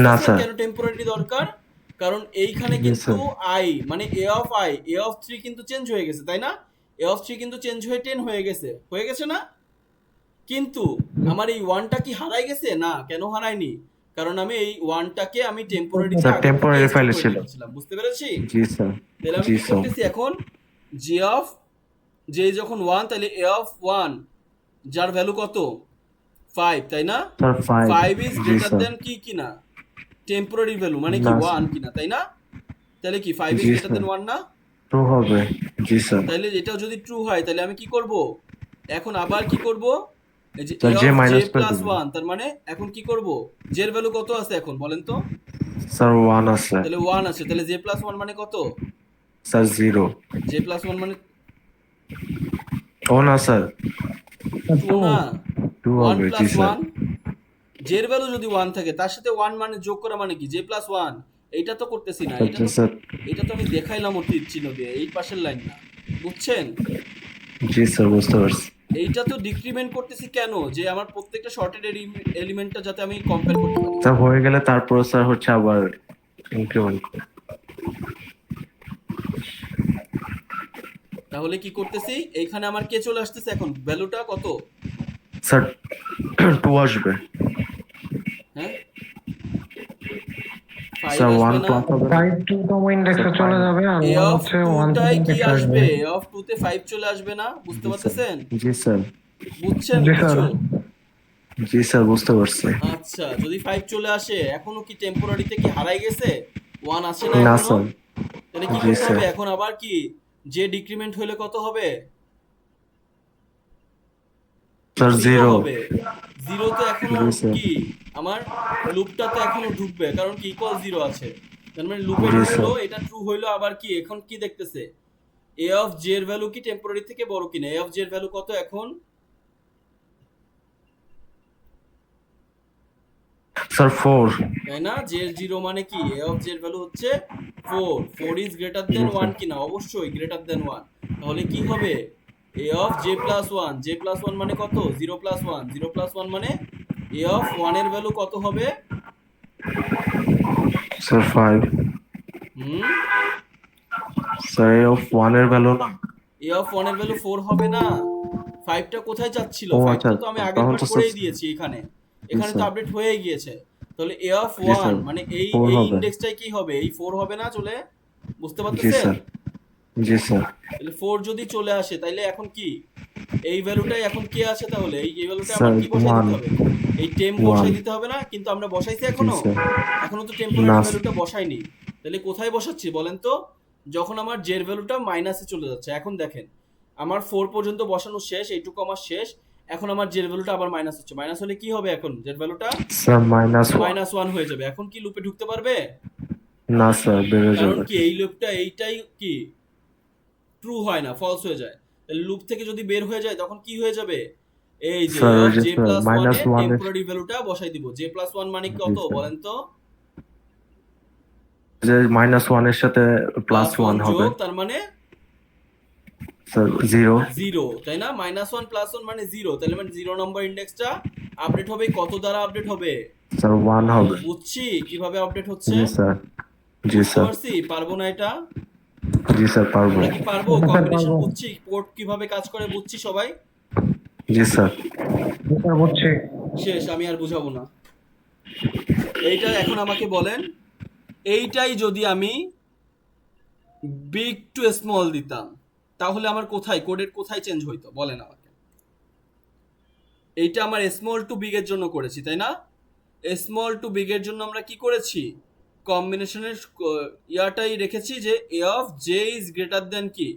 S2: না
S1: বুঝতেছেন
S2: স্যার।
S1: কেন টেম্পোরারি দরকার? কারণ এইখানে
S2: জি
S1: কিন্তু
S2: স্যার।
S1: আই মানে এ অফ 3 কিন্তু চেঞ্জ হয়ে গেছে, তাই না? এ অফ 3 কিন্তু চেঞ্জ হয়ে 10 হয়ে গেছে না? কিন্তু আমার এই 1টা কি হারাই গেছে? না, কেন হারায়নি? কারণ আমি এই 1টাকে আমি টেম্পোরারিতে
S2: স্যার
S1: আগে থেকে
S2: টেম্পোরারি
S1: স্টোর
S2: ফাইলে
S1: করে
S2: ছিল।
S1: রেখেছিলাম, বুঝতে পেরেছি?
S2: জি স্যার।
S1: তাহলে আমি
S2: জি
S1: কি
S2: স্যার।
S1: করতেছি এখন, জি অফ জে যখন 1, তাহলে এ অফ 1 যার ভ্যালু কত? 5, তাই না?
S2: স্যার 5।
S1: 5 ইজ
S2: জি
S1: গ্রেটার
S2: স্যার।
S1: দেন কি কিনা, টেম্পোরারি ভ্যালু মানে কি
S2: না
S1: 1
S2: স্যার।
S1: কিনা, তাই না? তাহলে কি 5 ইজ
S2: জি
S1: গ্রেটার
S2: স্যার।
S1: দেন 1 না?
S2: ট্রু হবে। জি স্যার।
S1: তাহলে এটাও যদি ট্রু হয় তাহলে আমি কি করব? এখন আবার কি করব? এই যে
S2: স্যার
S1: এ
S2: যে
S1: অফ জে
S2: মাইনাস করে
S1: প্লাস
S2: দিবেন।
S1: 1, তার মানে এখন কি করব? জের ভ্যালু কত আছে এখন বলেন তো?
S2: স্যার 1 আছে।
S1: তাহলে 1 আছে, তাহলে জে প্লাস 1 মানে কত?
S2: স্যার 0।
S1: জে প্লাস 1 মানে
S2: ও না স্যার।
S1: 2 না,
S2: 2
S1: 1
S2: হবে। G
S1: plus
S2: sir.
S1: 1, জের ভ্যালু যদি 1 থাকে তার সাথে 1 মানে যোগ করা মানে কি জে প্লাস 1, এইটা তো করতেছি না,
S2: স্যার জি স্যার।
S1: এটা তো আমি দেখাইলাম ওর তীর চিহ্ন দিয়ে, এই পাশের লাইন না, বুঝছেন?
S2: জি স্যার বুঝতে পারছি।
S1: এইটা তো ডিক্রিমেন্ট করতেছি কেন, যে আমার প্রত্যেকটা শর্টেড এলিমেন্টটা যাতে আমি কম্পেয়ার করতে পারি।
S2: স্যার হয়ে গেলে তারপর স্যার হচ্ছে আবার ইনক্রিমেন্ট।
S1: তাহলে কি করতেছি, এইখানে আমার কে চলে আসতেছে এখন, ভ্যালুটা কত?
S2: স্যার 2 আসবে।
S1: হ্যাঁ 5
S2: স্যার
S1: আসবে
S2: 1
S1: না?
S2: প্লাস হবে না।
S3: 5 2 তম ইন্ডেক্সে চলে যাবে আর
S1: এ
S3: 1
S1: অফ
S3: হচ্ছে 1
S1: 2টাই কি
S3: ইন্ডেক্সে আসবে।
S1: আসবে? এ অফ 2 তে 5 চলে আসবে না, বুঝতে
S2: জি স্যার।
S1: পারতেছেন?
S2: জি স্যার।
S1: বুঝছেন
S3: জি স্যার।
S1: কিছু?
S2: জি স্যার বুঝতে পারছি।
S1: আচ্ছা, যদি 5 চলে আসে এখনো কি টেম্পোরারিতে কি হারাই গেছে? 1 আসে না
S2: না
S1: এখনো?
S2: স্যার।
S1: তাহলে কি
S2: জি
S1: করতে
S2: স্যার।
S1: হবে এখন আবার, কি যে ডিক্রিমেন্ট হলে কত হবে?
S2: স্যার
S1: 0
S2: 0।
S1: হবে। 0 তো এখনো
S2: জি স্যার।
S1: কি আমার লুপটা তো এখনো ঢুকবে, কারণ কি ইকুয়াল 0 আছে, তার মানে লুপে
S2: জি
S1: ঢুকলো,
S2: স্যার।
S1: এটা ট্রু হইলো, আবার কি এখন কি দেখতেছে, এ অফ জে এর ভ্যালু কি টেম্পোরারি থেকে বড় কিনা, এ অফ জে এর ভ্যালু কত এখন?
S2: স্যার 4।
S1: তাই না, জে এর 0 মানে কি, এ অফ জে এর ভ্যালু হচ্ছে 4, 4 ইজ গ্রেটার
S2: জি
S1: দেন 1
S2: স্যার।
S1: কিনা, অবশ্যই গ্রেটার দেন 1। তাহলে কি হবে, A of J plus 1, J plus 1 মানে কত, 0 প্লাস 1, 0 প্লাস 1 মানে এ অফ 1 এর ভ্যালু কত হবে?
S2: Sir 5।
S1: Hmm,
S2: sir A of 1 এর ভ্যালু না।
S1: এ অফ 1 এর ভ্যালু 4 হবে না। 5টা কোথায় যাচ্ছিল,
S2: ও
S1: 5টা
S2: আচ্ছা।
S1: তো আমি আগের
S2: তখন
S1: বার
S2: তো
S1: করেই
S2: স্যার।
S1: দিয়েছি এখানে,
S2: জি
S1: এখানে তো
S2: স্যার।
S1: আপডেট হয়ে গিয়েছে। তাহলে এ অফ
S2: জি
S1: 1
S2: স্যার।
S1: মানে এই
S2: 4
S1: এই
S2: হবে।
S1: ইন্ডেক্সটাই কি হবে, এই 4 হবে না চলে, বুঝতে
S2: জি
S1: পারতেছেন?
S2: স্যার। জি স্যার।
S1: তাহলে 4 যদি চলে আসে তাহলে এখন কি এই ভ্যালুটাই এখন কে আছে, তাহলে এই ভ্যালুটা আমার
S2: স্যার
S1: কি বসাই
S2: 1।
S1: দিতে হবে, এই টেম্প বসাই
S2: 1।
S1: দিতে হবে না, কিন্তু আমরা বসাইছি
S2: জি
S1: এখনো,
S2: স্যার।
S1: এখনো তো
S2: না
S1: টেম্পোরারি
S2: স্যার।
S1: ভ্যালুটা বসাইনি। তাহলে কোথায় বসাচ্ছি বলেন তো, যখন আমার জের ভ্যালুটা মাইনাসে চলে যাচ্ছে, এখন দেখেন আমার 4 পর্যন্ত বসানো শেষ, এইটুকু আমার শেষ, এখন আমার জের ভ্যালুটা আবার মাইনাস হচ্ছে, মাইনাস হলে কি হবে, এখন জের ভ্যালুটা
S2: স্যার -1।
S1: -1 হয়ে যাবে, এখন কি লুপে ঢুকতে পারবে?
S2: না স্যার বেড়ে
S1: কারণ
S2: যাবে।
S1: কি এই লুপটা এইটাই কি ট্রু হয় না, ফলস হয়ে যায়। তাহলে লুপ থেকে যদি বের হয়ে যায় তখন কি হয়ে যাবে, এই যে
S2: স্যার ওই
S1: অফ
S2: যে
S1: জে
S2: স্যার
S1: প্লাস 1 এ
S2: -1 এর
S1: টেম্পোরারি ভ্যালুটা বসাই দিব, জে প্লাস 1 মানে
S2: জি
S1: কত
S2: স্যার।
S1: বলেন তো,
S2: যে -1 এর সাথে
S1: প্লাস 1
S2: +1 হবে।
S1: যোগ, তার মানে
S2: স্যার 0।
S1: 0, তাই না, -1 প্লাস 1 মানে 0, তাহলে মানে 0 নম্বর ইন্ডেক্সটা আপডেট হবে কত দ্বারা আপডেট হবে,
S2: স্যার 1 হবে।
S1: বুঝছি কিভাবে আপডেট হচ্ছে।
S2: জি স্যার। জি
S1: বুঝতে
S2: স্যার।
S1: পারছি? পারবো না এটা?
S2: জি স্যার, পারবো।
S1: আমরা কি পারবো?
S3: জি স্যার,
S1: কম্বিনেশন
S3: পারবো।
S1: বুঝছি, পোর্ট কিভাবে কাজ করে বুঝছি সবাই?
S2: জি স্যার।
S3: জি স্যার, বুঝছি।
S1: শেষ, আমি আর বুঝাবো না। এইটা এখন আমাকে বলেন, এইটাই যদি আমি বিগ টু স্মল দিতাম, তাহলে আমার কোথায় কোডের কোথায় চেঞ্জ হইতো বলেন আমাকে। এইটা আমার স্মল টু বিগ এর জন্য করেছি, তাই না? স্মল টু বিগ এর জন্য আমরা কি করেছি? কম্বিনেশনের ইয়াটাই রেখেছি যে A of J is greater than কি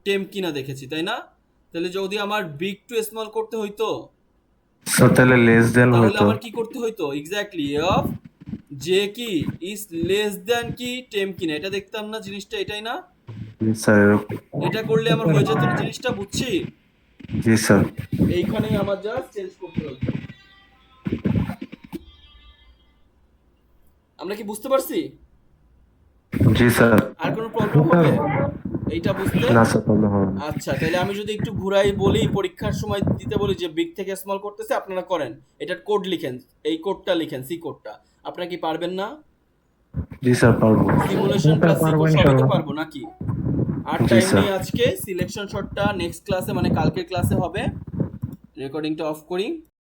S1: টেম কিনা দেখেছি, তাই না? তাহলে যদি আমার বিগ টু স্মল করতে হইতো,
S2: স্যার তাহলে লেস দেন
S1: তাহলে
S2: হয়তো।
S1: আমার কি করতে হইতো? এক্স্যাক্টলি এ অফ জে কি ইজ লেস দেন কি টেম কিনা, এটা দেখতাম না জিনিসটা, এটাই না?
S2: জি স্যার, এরকম।
S1: এটা করলে আমার হয়ে যেত না জিনিসটা, বুঝছি?
S2: জি স্যার।
S1: এইখানেই আমার জাস্ট চেঞ্জ করতে হইতো। আমরা কি বুঝতে পারছি?
S2: জি স্যার।
S1: আর কোনো প্রবলেম হবে এইটা বুঝতে?
S2: না স্যার, প্রবলেম হবে না।
S1: আচ্ছা, তাহলে আমি যদি একটু ঘুরাই বলি, পরীক্ষার সময় দিতে বলি যে বিগ থেকে স্মল করতেছে, আপনারা করেন, এটার কোড লিখেন, এই কোডটা লিখেন, সি কোডটা। আপনারা কি পারবেন না?
S2: জি স্যার, পারবো।
S1: সিমুলেশন
S3: জি স্যার,
S1: প্লাস সি
S3: পারবো
S1: কোড সবই তো
S3: ইনশাল্লাহ।
S1: পারবো নাকি? আর
S2: জি
S1: টাইম
S2: স্যার।
S1: নেই আজকে, সিলেকশন শটটা নেক্সট ক্লাসে মানে কালকের ক্লাসে হবে। রেকর্ডিংটা অফ করি।